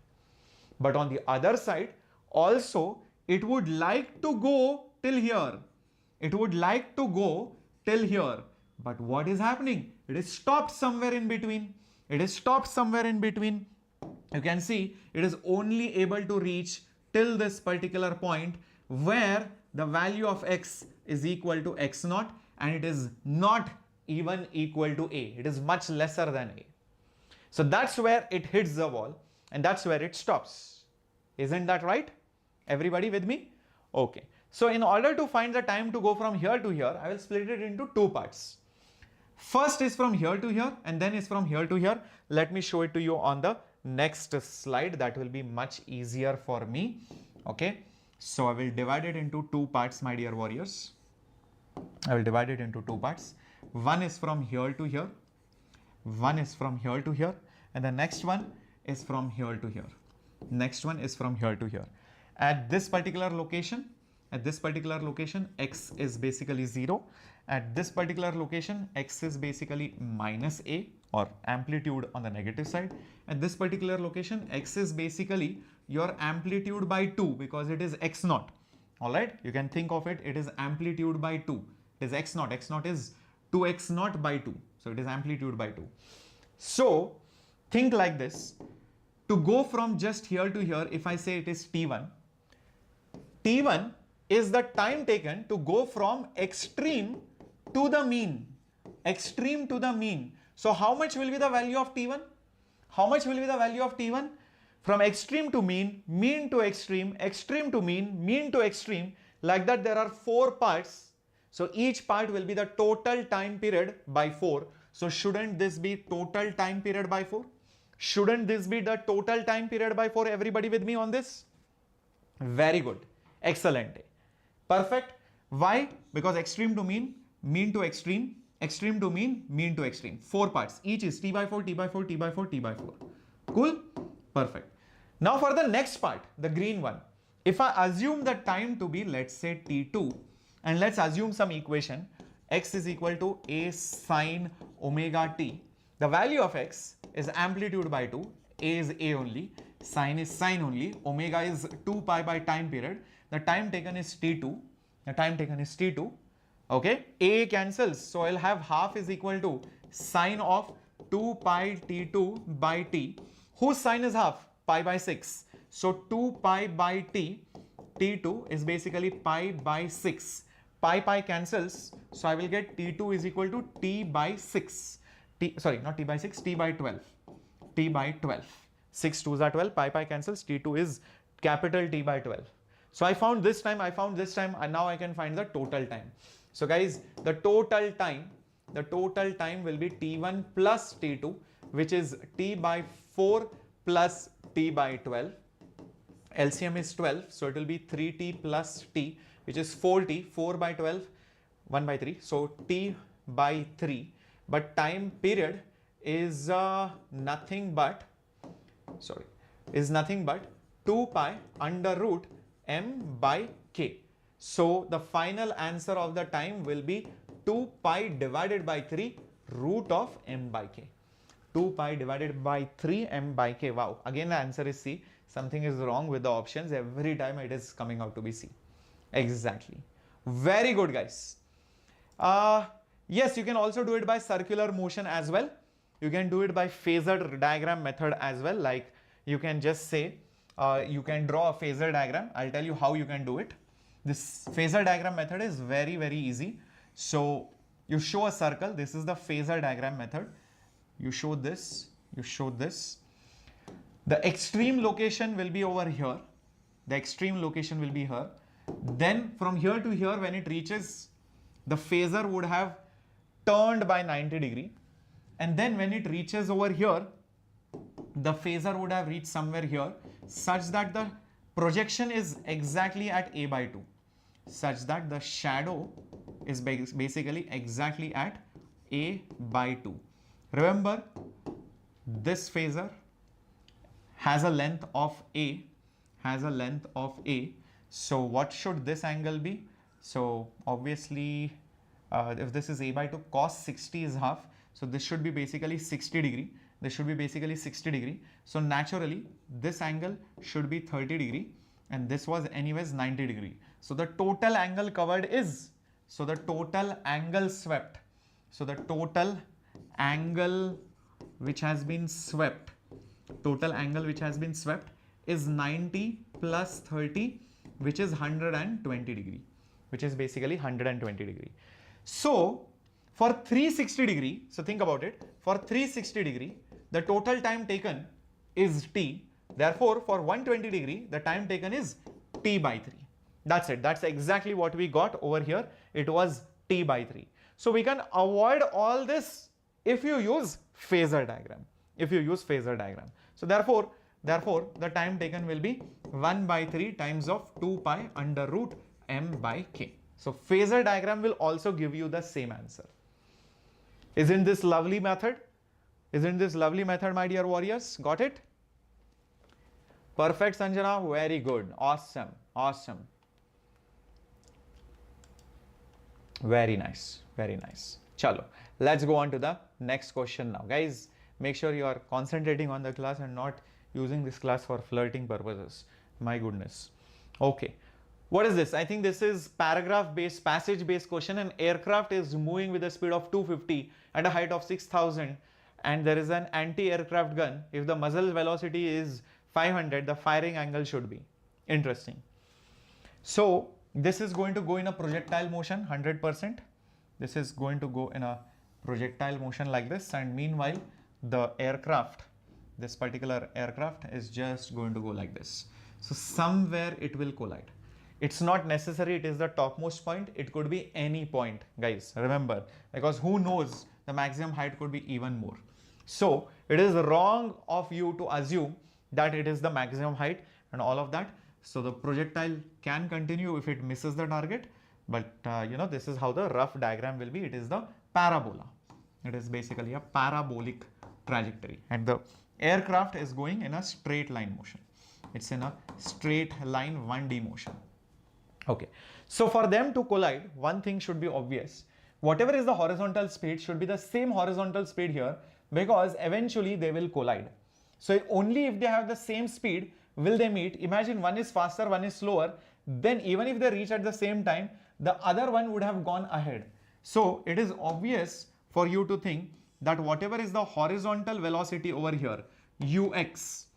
But on the other side, also, it would like to go till here. It would like to go till here. But what is happening? It is stopped somewhere in between. It is stopped somewhere in between. You can see it is only able to reach till this particular point where the value of x is equal to x naught, and it is not even equal to a. It is much lesser than a. So that's where it hits the wall, and that's where it stops. Isn't that right? Everybody with me? Okay. So in order to find the time to go from here to here, I will split it into two parts. First is from here to here, and then is from here to here. Let me show it to you on the next slide. That will be much easier for me. Okay. So I will divide it into two parts, my dear warriors. I will divide it into two parts. One is from here to here. One is from here to here. And the next one is from here to here. Next one is from here to here. At this particular location, x is basically 0. At this particular location, x is basically minus a, or amplitude on the negative side. At this particular location, x is basically your amplitude by 2, because it is x naught. Alright, you can think of it, it is amplitude by 2. It is x naught. X naught is 2x naught by 2. So it is amplitude by 2. So think like this. to go from just here to here, if I say it is T1, T1 is the time taken to go from extreme to the mean. Extreme to the mean. So how much will be the value of T1? How much will be the value of T1? From extreme to mean, mean to extreme, extreme to mean, mean to extreme. Like that there are 4 parts. So each part will be the total time period by 4. So shouldn't this be total time period by 4? Shouldn't this be the total time period by 4? Everybody with me on this? Very good. Excellent. Perfect. Why? Because extreme to mean, mean to extreme, extreme to mean, mean to extreme. 4 parts. Each is T by 4, T by 4, T by 4, T by 4. Cool? Perfect. Now for the next part, the green one. If I assume the time to be, let's say T2, and let's assume some equation, x is equal to a sine omega t. The value of x is amplitude by 2, a is a only, sine is sine only, omega is 2 pi by time period. The time taken is T2. The time taken is T2. Okay, a cancels, so I'll have half is equal to sine of 2 pi T2 by t. Whose sine is half? Pi by 6. So 2 pi by t, T2 is basically pi by 6. Pi cancels, so I will get T2 is equal to t by 6. Sorry, not t by 6, t by 12. T by 12. 6 2s are 12, pi cancels, T2 is capital T by 12. So I found this time, and now I can find the total time. So guys, the total time will be T1 plus T2, which is t by 4 plus t by 12. LCM is 12, so it will be 3t plus t, which is 4t, 4 by 12, 1 by 3, so t by 3. But time period is nothing but 2 pi under root m by k. So the final answer of the time will be 2 pi divided by 3 root of m by k. 2 pi divided by 3 m by k. Wow, again the answer is C. Something is wrong with the options. Every time it is coming out to be C. Exactly. Very good, guys. Yes, you can also do it by circular motion as well. You can do it by phasor diagram method as well. Like you can just say, you can draw a phasor diagram. I'll tell you how you can do it. This phasor diagram method is very, very easy. So you show a circle. This is the phasor diagram method. You show this, you show this. The extreme location will be over here. The extreme location will be here. Then from here to here, when it reaches, the phasor would have turned by 90 degree. And then when it reaches over here, the phasor would have reached somewhere here, such that the projection is exactly at a by 2. Such that the shadow is basically exactly at a by 2. Remember, this phasor has a length of a, So what should this angle be? So obviously, if this is a by 2, cos 60 is half. So this should be basically 60 degree. This should be basically 60 degree. So naturally, this angle should be 30 degree. And this was anyways 90 degree. So the total angle covered is, so the total angle swept. So the total angle which has been swept, is 90 plus 30, which is 120 degree, which is basically 120 degree. So for 360 degree, so think about it, for 360 degree, the total time taken is t. Therefore, for 120 degree, the time taken is t by 3. That's it. That's exactly what we got over here. It was t by 3. So we can avoid all this if you use phasor diagram. So therefore, the time taken will be 1 by 3 times of 2 pi under root m by k. So phasor diagram will also give you the same answer. Isn't this lovely method? My dear warriors? Got it? Perfect, Sanjana. Very good. Awesome. Very nice. Chalo. Let's go on to the next question now. Guys, make sure you are concentrating on the class and not using this class for flirting purposes. My goodness. Okay. What is this? I think this is passage based question. An aircraft is moving with a speed of 250 at a height of 6,000 and there is an anti-aircraft gun, if the muzzle velocity is 500, the firing angle should be interesting. So this is going to go in a projectile motion 100%. This is going to go in a projectile motion like this, and meanwhile the aircraft, this particular aircraft is just going to go like this. So somewhere it will collide. It's not necessary it is the topmost point, it could be any point, guys, remember, because who knows, the maximum height could be even more. So it is wrong of you to assume that it is the maximum height and all of that. So the projectile can continue if it misses the target, but this is how the rough diagram will be. It is the parabola. It is basically a parabolic trajectory, and the aircraft is going in a straight line motion. It's in a straight line 1D motion. Okay, so for them to collide, one thing should be obvious. Whatever is the horizontal speed should be the same horizontal speed here, because eventually they will collide. So only if they have the same speed will they meet. Imagine one is faster, one is slower, then even if they reach at the same time, the other one would have gone ahead. So it is obvious for you to think that whatever is the horizontal velocity over here, ux,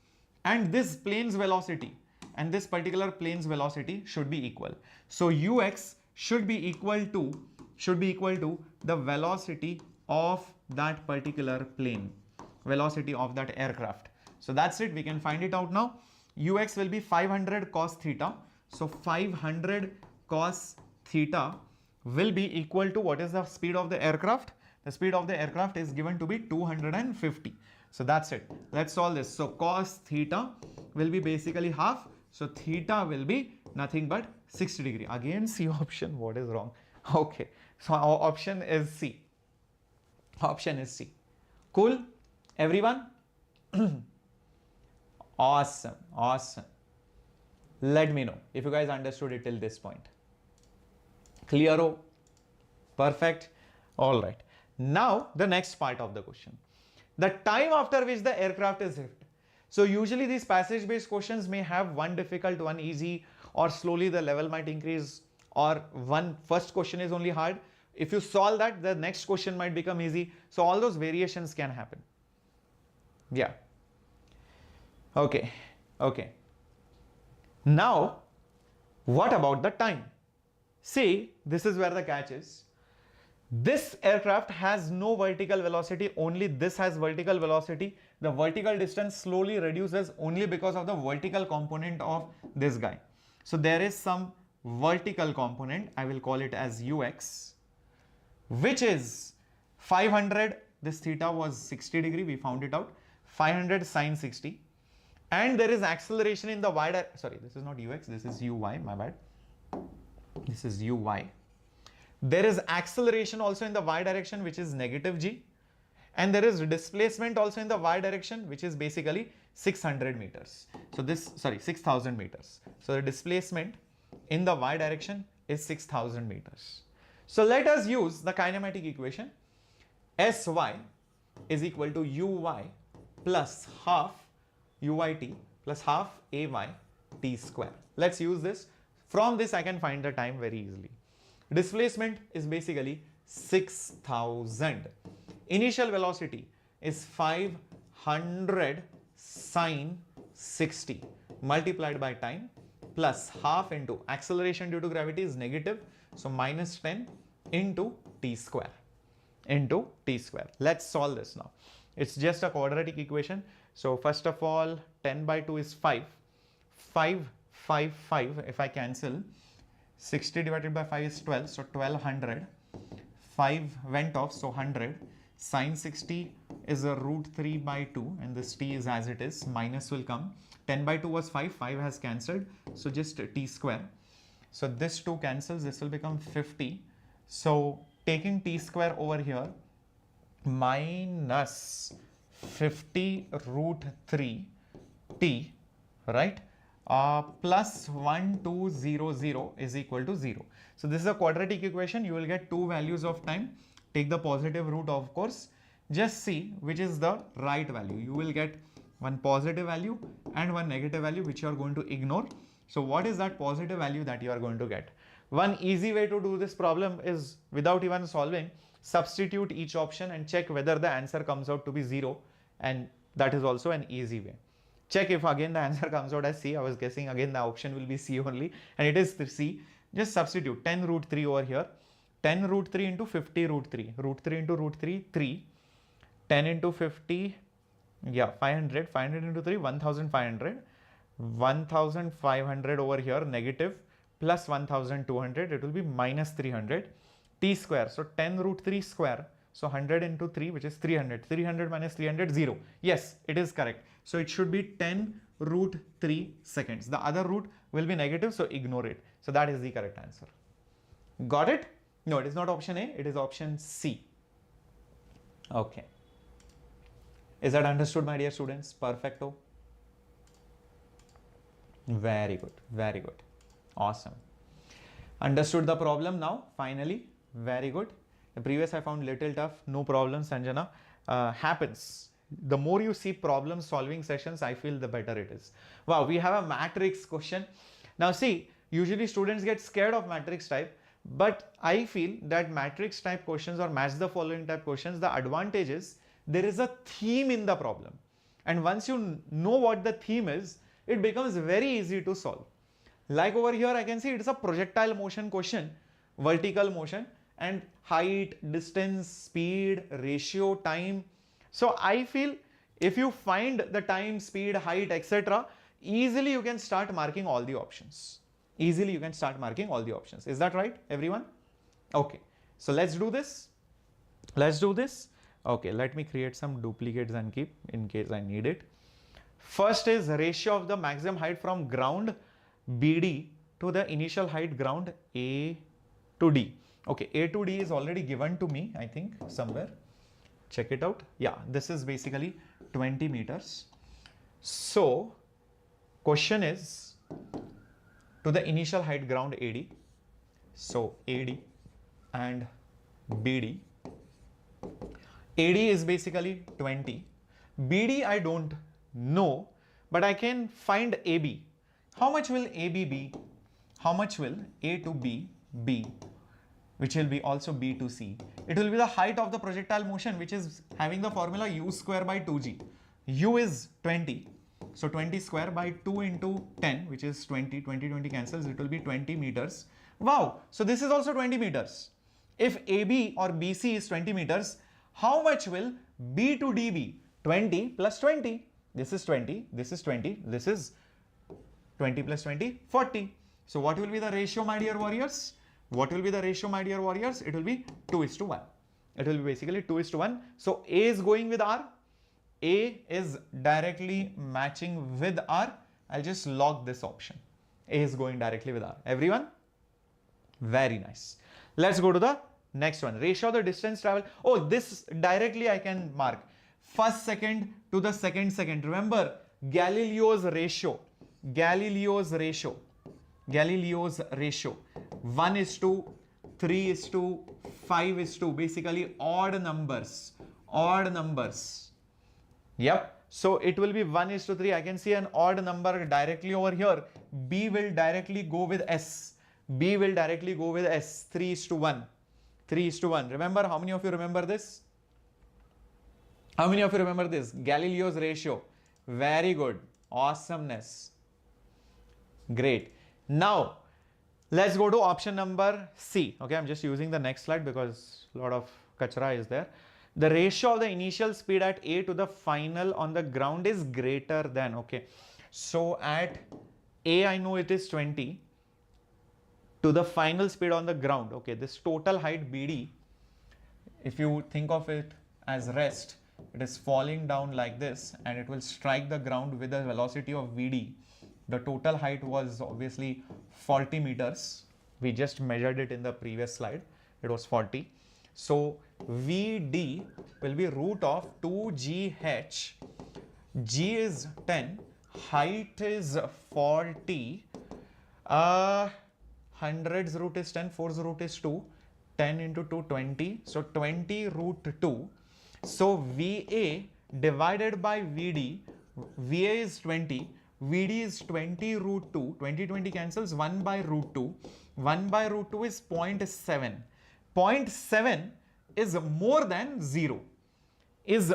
and this plane's velocity and this particular plane's velocity should be equal. So ux should be equal to the velocity of that particular plane, velocity of that aircraft. So that's it, we can find it out now. Ux will be 500 cos theta. So 500 cos theta will be equal to, what is the speed of the aircraft? The speed of the aircraft is given to be 250. So that's it. Let's solve this. So cos theta will be basically half. So theta will be nothing but 60 degree. Again, C option. What is wrong? Okay. So our option is C. Option is C. Cool, everyone? Awesome. Awesome. Let me know if you guys understood it till this point. Clearo? Perfect. All right. Now the next part of the question. The time after which the aircraft is hit. So usually these passage based questions may have one difficult, one easy, or slowly the level might increase, or one first question is only hard. If you solve that, the next question might become easy. So all those variations can happen. Yeah. Okay. Okay. Now, what about the time? See, this is where the catch is. This aircraft has no vertical velocity, only this has vertical velocity. The vertical distance slowly reduces only because of the vertical component of this guy. So there is some vertical component, I will call it as ux, which is 500, this theta was 60 degree, we found it out, 500 sine 60. And there is acceleration in the y direction, sorry, this is not ux, this is uy, my bad. This is uy. There is acceleration also in the y direction, which is negative g. And there is displacement also in the y direction, which is basically 600 meters. So this, sorry, 6000 meters. So the displacement in the y direction is 6000 meters. So let us use the kinematic equation. Sy is equal to uy plus half uyt plus half ay t square. Let's use this. From this I can find the time very easily. Displacement is basically 6000. Initial velocity is 500 sine 60 multiplied by time plus half into acceleration due to gravity is negative. So minus 10 into t square. Let's solve this now. It's just a quadratic equation. So first of all, 10 by 2 is 5. 5, if I cancel, 60 divided by 5 is 12, so 1200. 5 went off, so 100. Sine 60 is a root 3 by 2, and this t is as it is, minus will come. 10 by 2 was 5, 5 has cancelled, so just t square. So this 2 cancels, this will become 50. So taking t square over here, minus 50 root 3 t, right? Plus 1200 is equal to 0. So this is a quadratic equation. You will get two values of time. Take the positive root, of course. Just see which is the right value. You will get one positive value and one negative value, which you are going to ignore. So what is that positive value that you are going to get? One easy way to do this problem is, without even solving, substitute each option and check whether the answer comes out to be 0, and that is also an easy way. Check if again the answer comes out as C. I was guessing again the option will be C only, and it is C. Just substitute 10 root 3 over here. 10 root 3 into 50 root 3. Root 3 into root 3, 3. 10 into 50, yeah, 500. 500 into 3, 1500. 1500 over here, negative, plus 1200, it will be minus 300. T square, so 10 root 3 square. So 100 into 3, which is 300. 300 minus 300, 0. Yes, it is correct. So it should be 10 root 3 seconds. The other root will be negative, so ignore it. So that is the correct answer. Got it? No, it is not option A, it is option C. Okay. Is that understood, my dear students? Perfecto. Very good, very good. Awesome. Understood the problem now, finally. Very good. The previous I found little tough, no problem, Sanjana. Happens. The more you see problem solving sessions, I feel the better it is. Wow, we have a matrix question. Now see, usually students get scared of matrix type, but I feel that matrix type questions or match the following type questions, the advantage is there is a theme in the problem. And once you know what the theme is, it becomes very easy to solve. Like over here, I can see it's a projectile motion question, vertical motion, and height, distance, speed, ratio, time. So I feel if you find the time, speed, height, etc., easily you can start marking all the options. Easily you can start marking all the options. Is that right, everyone? Okay. So let's do this. Let's do this. Okay, let me create some duplicates and keep in case I need it. First is ratio of the maximum height from ground BD to the initial height ground A to D. Okay, A to D is already given to me, I think, somewhere. Check it out. Yeah, this is basically 20 meters. So, question is to the initial height ground AD. So, AD and BD. AD is basically 20. BD I don't know, but I can find AB. How much will AB be? How much will A to B be? Which will be also B to C. It will be the height of the projectile motion, which is having the formula u square by 2g. U is 20. So 20 square by 2 into 10, which is 20. 20 cancels. It will be 20 meters. Wow. So this is also 20 meters. If AB or BC is 20 meters, how much will B to D be? 20 plus 20. This is 20. This is 20. This is 20 plus 20, 40. So what will be the ratio, my dear warriors? What will be the ratio, my dear warriors? It will be 2:1. It will be basically 2:1. So A is going with R. A is directly matching with R. I'll just log this option. A is going directly with R. Everyone? Very nice. Let's go to the next one. Ratio of the distance travel. Oh, this directly I can mark. First second to the second second. Remember Galileo's ratio. Galileo's ratio. Galileo's ratio. 1:3:5:2. Basically odd numbers. Odd numbers. Yep. So it will be 1:3. I can see an odd number directly over here. B will directly go with S. B will directly go with S. 3:1. 3:1. Remember, how many of you remember this? How many of you remember this? Galileo's ratio. Very good. Awesomeness. Great. Now, let's go to option number C. Okay, I'm just using the next slide because a lot of kachra is there. The ratio of the initial speed at A to the final on the ground is greater than, okay. So at A, I know it is 20 to the final speed on the ground. Okay, this total height BD, if you think of it as rest, it is falling down like this and it will strike the ground with a velocity of VD. The total height was obviously 40 meters. We just measured it in the previous slide. It was 40. So VD will be root of 2GH. G is 10. Height is 40. Hundreds root is 10. Fours root is 2. 10 into 2, 20. So 20 root 2. So VA divided by VD. VA is 20. VD is 20 root 2. 20 cancels. 1 by root 2. 1 by root 2 is 0.7. 0.7 is more than 0, is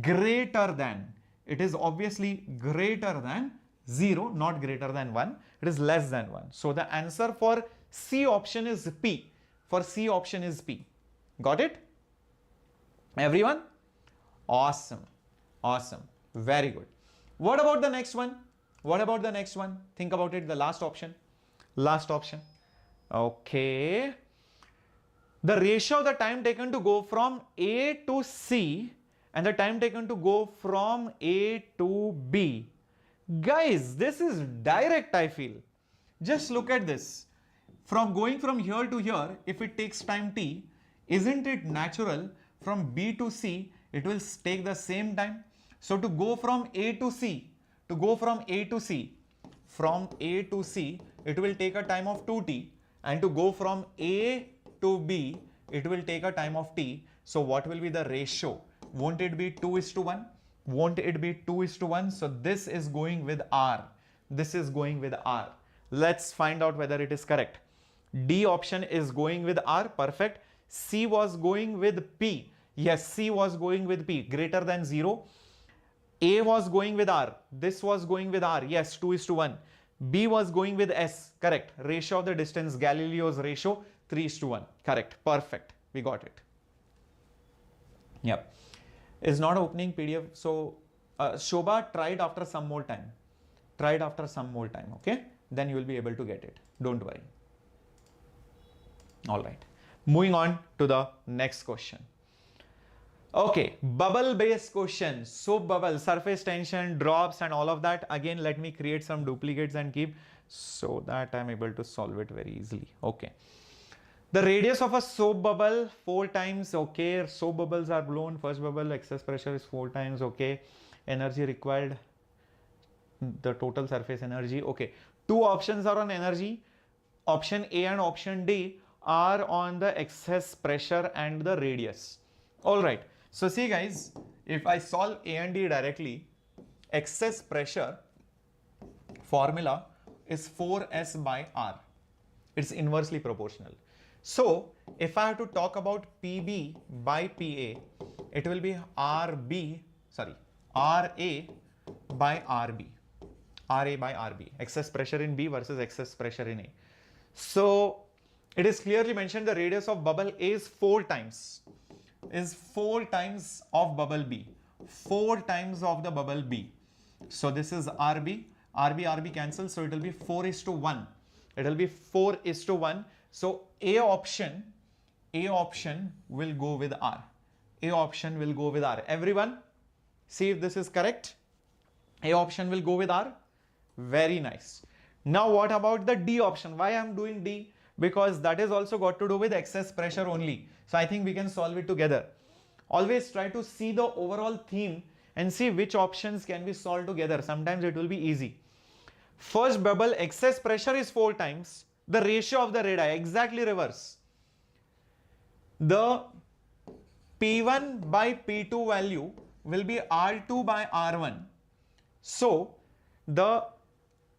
greater than, it is obviously greater than 0, not greater than 1, it is less than 1. So the answer for C option is P. For C option is P. Got it? Everyone? Awesome. Awesome. Very good. What about the next one? What about the next one? Think about it. The last option. Last option. Okay. The ratio of the time taken to go from A to C and the time taken to go from A to B. Guys, this is direct, I feel. Just look at this. From going from here to here, if it takes time t, isn't it natural from B to C, it will take the same time? So to go from A to C, from A to C, it will take a time of 2t, and to go from A to B, it will take a time of t. So what will be the ratio? Won't it be 2:1? Won't it be 2:1? So this is going with R. This is going with R. Let's find out whether it is correct. D option is going with R. Perfect. C was going with P. Yes, C was going with P. Greater than 0. A was going with R. This was going with R. Yes, 2:1. B was going with S. Correct. Ratio of the distance, Galileo's ratio, 3:1. Correct. Perfect. We got it. Yep. Is not opening PDF. So, Shobha, try it after some more time. Try it after some more time. Okay. Then you will be able to get it. Don't worry. All right. Moving on to the next question. Okay, bubble based question. Soap bubble, surface tension, drops and all of that. Again, let me create some duplicates and keep so that I'm able to solve it very easily. Okay. The radius of a soap bubble 4 times. Okay, soap bubbles are blown. First bubble, excess pressure is 4 times. Okay, energy required, the total surface energy. Okay, 2 options are on energy. Option A and option D are on the excess pressure and the radius. All right. So see guys, if I solve A and D directly, excess pressure formula is 4S by R. It's inversely proportional. So if I have to talk about PB by PA, it will be RA by RB. RA by RB. Excess pressure in B versus excess pressure in A. So it is clearly mentioned the radius of bubble A is 4 times. Is 4 times of bubble B. 4 times of the bubble B. So this is RB. RB cancels. So it will be 4:1. It will be 4:1. So A option will go with R. A option will go with R. Everyone, see if this is correct. A option will go with R. Very nice. Now what about the D option? Why I am doing D? Because that is also got to do with excess pressure only. So I think we can solve it together. Always try to see the overall theme and see which options can be solved together. Sometimes it will be easy. First bubble, excess pressure is 4 times. The ratio of the radii, exactly reverse. The P1 by P2 value will be R2 by R1. So the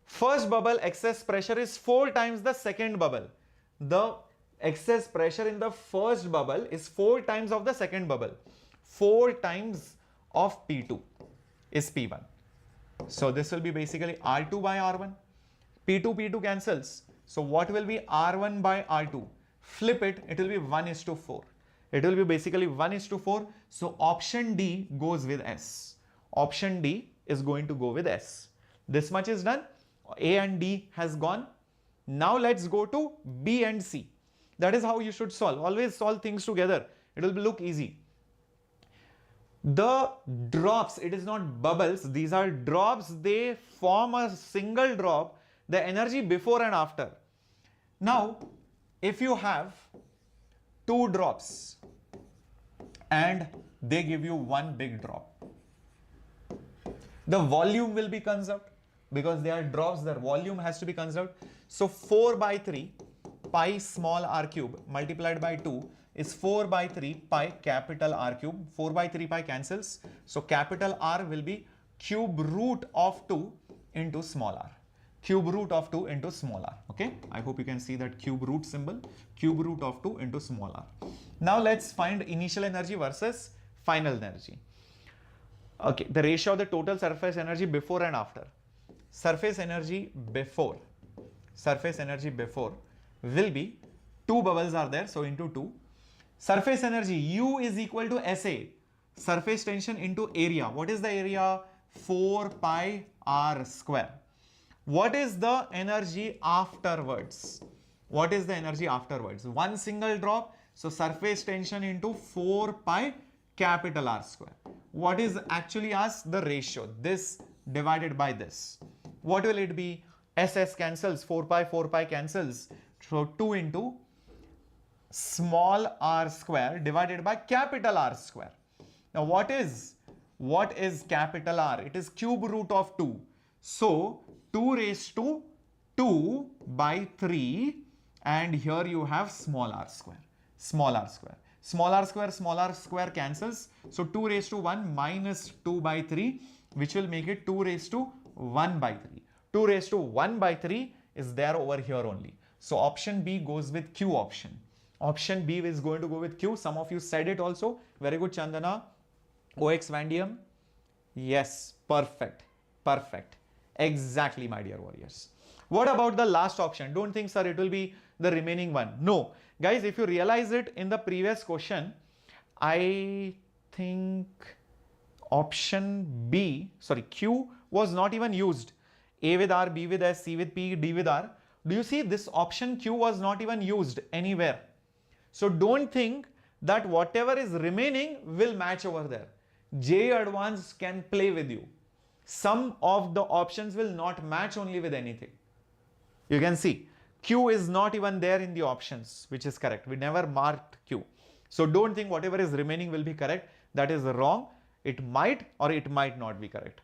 first bubble excess pressure is 4 times the second bubble. The excess pressure in the first bubble is 4 times of the second bubble. 4 times of P2 is P1. So this will be basically R2 by R1. P2 cancels. So what will be R1 by R2? Flip it, it will be 1:4. It will be basically 1:4. So option D goes with S. Option D is going to go with S. This much is done. A and D has gone. Now let's go to B and C. That is how you should solve. Always solve things together. It will look easy. The drops, it is not bubbles. These are drops. They form a single drop. The energy before and after. Now, if you have 2 drops and they give you 1 big drop, the volume will be conserved because they are drops. Their volume has to be conserved. So 4/3 pi small r cube multiplied by 2 is 4/3 pi capital R cube. 4/3 pi cancels. So capital R will be cube root of 2 into small r. Cube root of 2 into small r. Okay. I hope you can see that cube root symbol. Cube root of 2 into small r. Now let's find initial energy versus final energy. Okay, the ratio of the total surface energy before and after. Surface energy before will be, two bubbles are there, so into 2. Surface energy U is equal to SA, surface tension into area. What is the area? 4 pi r square. What is the energy afterwards? What is the energy afterwards? One single drop, so surface tension into 4 pi capital R square. What is actually asked? The ratio, this divided by this. What will it be? SS cancels, 4 pi cancels. So 2 into small r square divided by capital R square. Now what is capital R? It is cube root of 2. So 2 raised to 2 by 3, and here you have small r square. Small r square cancels. So 2 raised to 1 minus 2 by 3, which will make it 2 raised to 1 by 3. 2 raised to 1 by 3 is there over here only. So option B goes with Q option. Option B is going to go with Q. Some of you said it also. Very good, Chandana. OX Vandium. Yes, perfect. Perfect. Exactly, my dear warriors. What about the last option? Don't think, sir, it will be the remaining one. No. Guys, if you realize it in the previous question, I think option B, sorry, Q was not even used. A with R, B with S, C with P, D with R. Do you see this option Q was not even used anywhere? So don't think that whatever is remaining will match over there. JEE Advanced can play with you. Some of the options will not match only with anything. You can see Q is not even there in the options, which is correct. We never marked Q. So don't think whatever is remaining will be correct. That is wrong. It might or it might not be correct.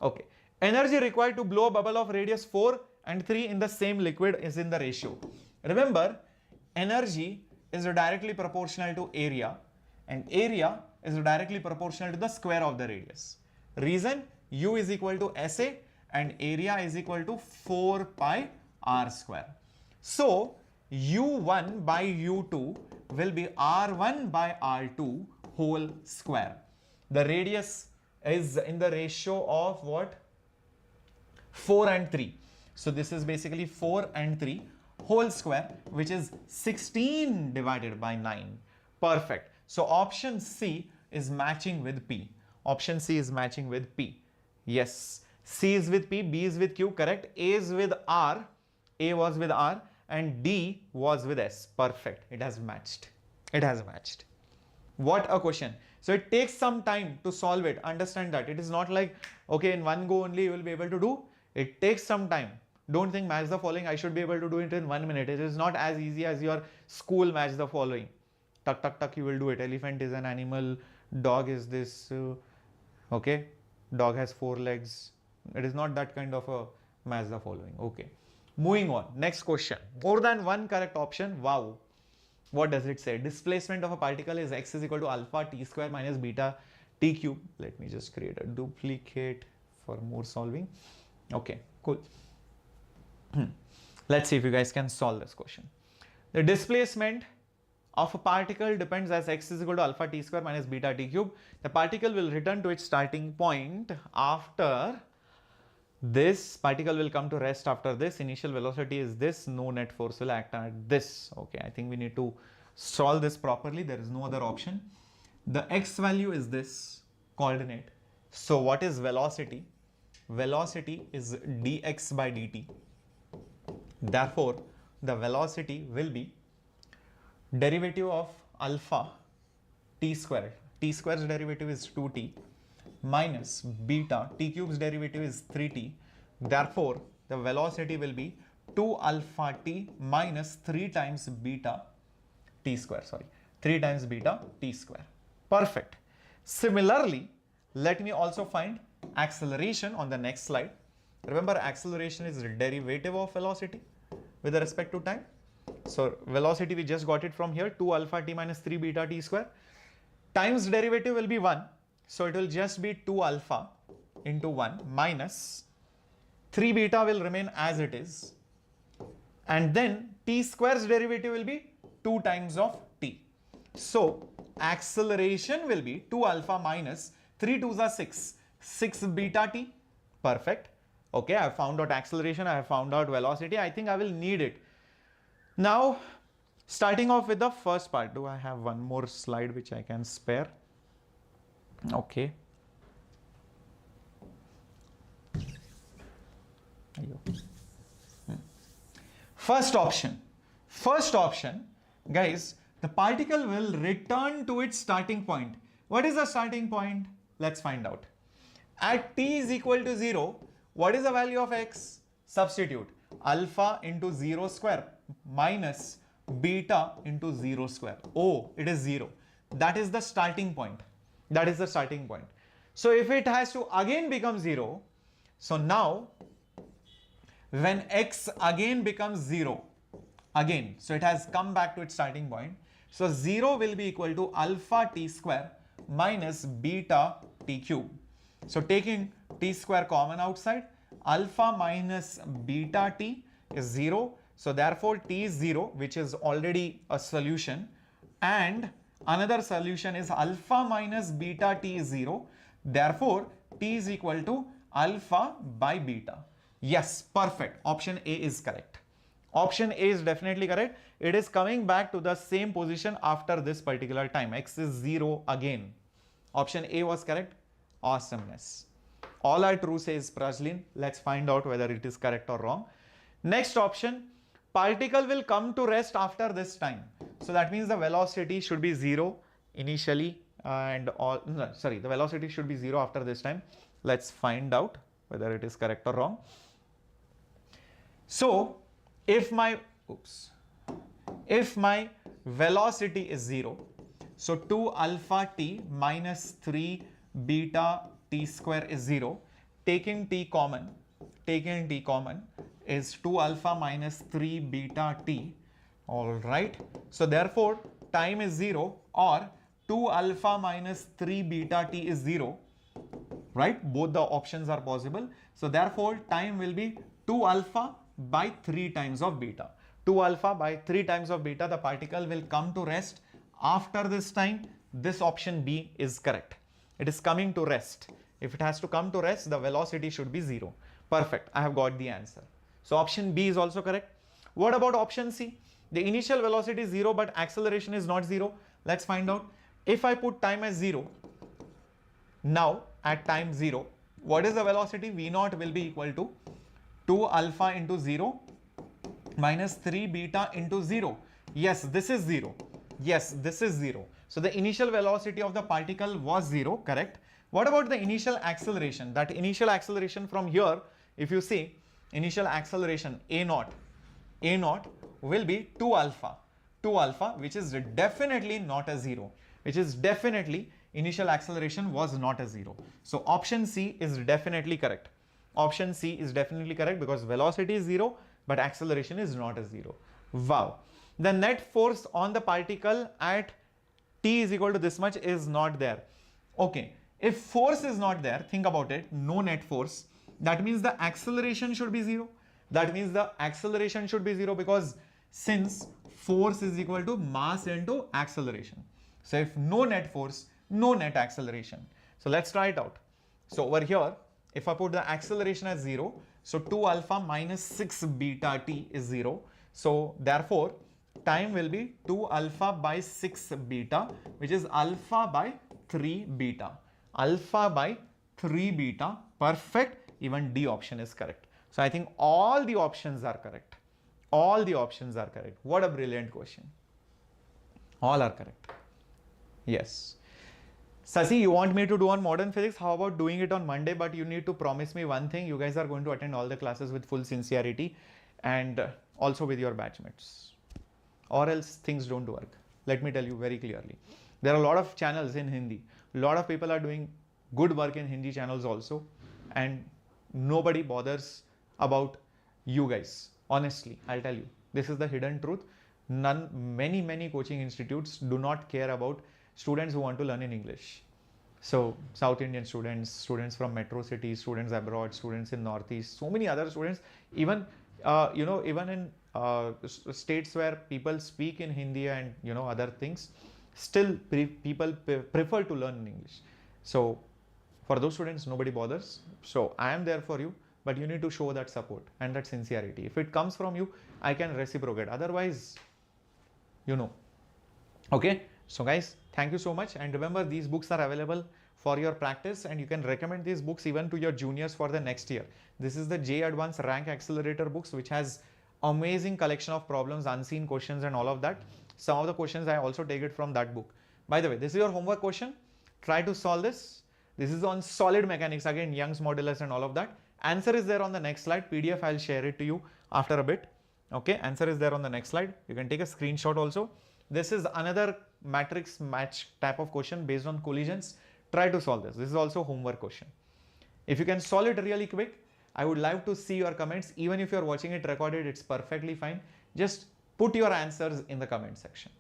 Okay. Energy required to blow a bubble of radius 4 and 3 in the same liquid is in the ratio. Remember, energy is directly proportional to area, and area is directly proportional to the square of the radius. Reason? U is equal to SA and area is equal to 4 pi r square. So U1 by U2 will be R1 by R2 whole square. The radius is in the ratio of what? 4 and 3. So this is basically 4 and 3 whole square, which is 16 divided by 9. Perfect. So option C is matching with P. Option C is matching with P. Yes. C is with P, B is with Q, correct. A is with R, A was with R, and D was with S. Perfect. It has matched. It has matched. What a question. So it takes some time to solve it. Understand that. It is not like, okay, in one go only you will be able to do. It takes some time. Don't think match the following, I should be able to do it in 1 minute. It is not as easy as your school match the following. Tuck, tuck, tuck, you will do it. Elephant is an animal. Dog is this. Okay. Dog has 4 legs. It is not that kind of a match the following. Okay. Moving on. Next question. More than one correct option. Wow. What does it say? Displacement of a particle is x is equal to alpha t square minus beta t cube. Let me just create a duplicate for more solving. Okay, cool. Let's see if you guys can solve this question. The displacement of a particle depends as x is equal to alpha t square minus beta t cube. The particle will return to its starting point after this. Particle will come to rest after this. Initial velocity is this. No net force will act at this. Okay, I think we need to solve this properly. There is no other option. The x value is this coordinate. So what is velocity? Velocity is dx by dt. Therefore, the velocity will be derivative of alpha t squared. T square's derivative is 2t minus beta, t cube's derivative is 3t. Therefore, the velocity will be 2 alpha t minus 3 times beta t square. Sorry, 3 times beta t square. Perfect. Similarly, let me also find acceleration on the next slide. Remember, acceleration is the derivative of velocity with respect to time. So velocity, we just got it from here, 2 alpha t minus 3 beta t square. Times derivative will be 1. So it will just be 2 alpha into 1 minus 3 beta will remain as it is. And then t square's derivative will be 2 times of t. So acceleration will be 2 alpha minus 3 2s are 6, 6 beta t. Perfect. Okay, I have found out acceleration, I have found out velocity. I think I will need it. Now, starting off with the first part, do I have one more slide which I can spare? Okay. First option, guys, the particle will return to its starting point. What is the starting point? Let's find out. At t is equal to 0, what is the value of x? Substitute alpha into 0 square minus beta into 0 square. Oh, it is 0. That is the starting point. That is the starting point. So if it has to again become 0, so now when x again becomes 0, again, so it has come back to its starting point. So 0 will be equal to alpha t square minus beta t cube. So taking t square common outside, alpha minus beta t is 0. So therefore t is 0, which is already a solution. And another solution is alpha minus beta t is 0. Therefore t is equal to alpha by beta. Yes, perfect. Option A is correct. Option A is definitely correct. It is coming back to the same position after this particular time. X is 0 again. Option A was correct. Awesomeness. All are true, says Praslin. Let's find out whether it is correct or wrong. Next option, particle will come to rest after this time. So that means the velocity should be 0 initially and all. No, sorry, the velocity should be 0 after this time. Let's find out whether it is correct or wrong. So if my velocity is 0, so 2 alpha t minus 3 beta t square is 0. Taking t common is 2 alpha minus 3 beta t. All right. So therefore time is 0 or 2 alpha minus 3 beta t is 0. Right? Both the options are possible. So therefore time will be 2 alpha by 3 times of beta. 2 alpha by 3 times of beta, the particle will come to rest after this time. This option B is correct. It is coming to rest. If it has to come to rest, the velocity should be 0. Perfect. I have got the answer. So option B is also correct. What about option C? The initial velocity is 0 but acceleration is not 0. Let's find out. If I put time as 0, now at time 0, what is the velocity? V0 will be equal to 2 alpha into 0 minus 3 beta into 0. Yes, this is 0. Yes, this is 0. So the initial velocity of the particle was 0, correct? What about the initial acceleration? That initial acceleration from here, if you see, initial acceleration A0 will be 2 alpha, which is definitely not a 0, which is definitely initial acceleration was not a 0. So option C is definitely correct. Option C is definitely correct because velocity is 0 but acceleration is not a 0. Wow. The net force on the particle at t is equal to this much is not there. Okay. If force is not there, think about it, no net force, that means the acceleration should be 0. That means the acceleration should be 0 because since force is equal to mass into acceleration. So if no net force, no net acceleration. So let's try it out. So over here, if I put the acceleration as 0, so 2 alpha minus 6 beta t is 0. So therefore, time will be 2 alpha by 6 beta, which is alpha by 3 beta. Alpha by 3 beta. Perfect. Even D option is correct. So I think all the options are correct. All the options are correct. What a brilliant question. All are correct. Yes. Sasi, you want me to do on modern physics? How about doing it on Monday? But you need to promise me one thing. You guys are going to attend all the classes with full sincerity and also with your batchmates. Or else things don't work. Let me tell you very clearly. There are a lot of channels in Hindi. A lot of people are doing good work in Hindi channels also. And nobody bothers about you guys. Honestly, I'll tell you. This is the hidden truth. Many coaching institutes do not care about students who want to learn in English. So South Indian students, students from metro cities, students abroad, students in Northeast, so many other students, even even in states where people speak in Hindi and other things, Still, people prefer to learn in English. So for those students, nobody bothers. So I am there for you, but you need to show that support and that sincerity. If it comes from you, I can reciprocate. Otherwise, you know. Okay. So guys, thank you so much. And remember, these books are available for your practice, and you can recommend these books even to your juniors for the next year. This is the JEE Advanced Rank Accelerator books, which has amazing collection of problems, unseen questions and all of that. Some of the questions I also take it from that book. By the way, this is your homework question. Try to solve this. This is on solid mechanics, again Young's modulus and all of that. Answer is there on the next slide. PDF, I'll share it to you after a bit. Okay, answer is there on the next slide. You can take a screenshot also. This is another matrix match type of question based on collisions. Try to solve this. This is also homework question. If you can solve it really quick, I would love to see your comments. Even if you're watching it recorded, it's perfectly fine. Just put your answers in the comment section.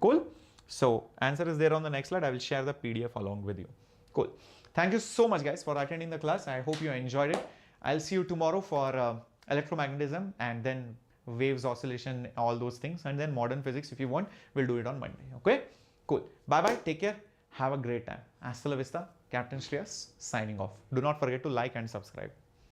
Cool? So answer is there on the next slide. I will share the PDF along with you. Cool. Thank you so much guys for attending the class. I hope you enjoyed it. I'll see you tomorrow for electromagnetism and then waves, oscillation, all those things, and then modern physics. If you want, we'll do it on Monday. Okay? Cool. Bye bye. Take care. Have a great time. Hasta la vista. Captain Shreyas signing off. Do not forget to like and subscribe.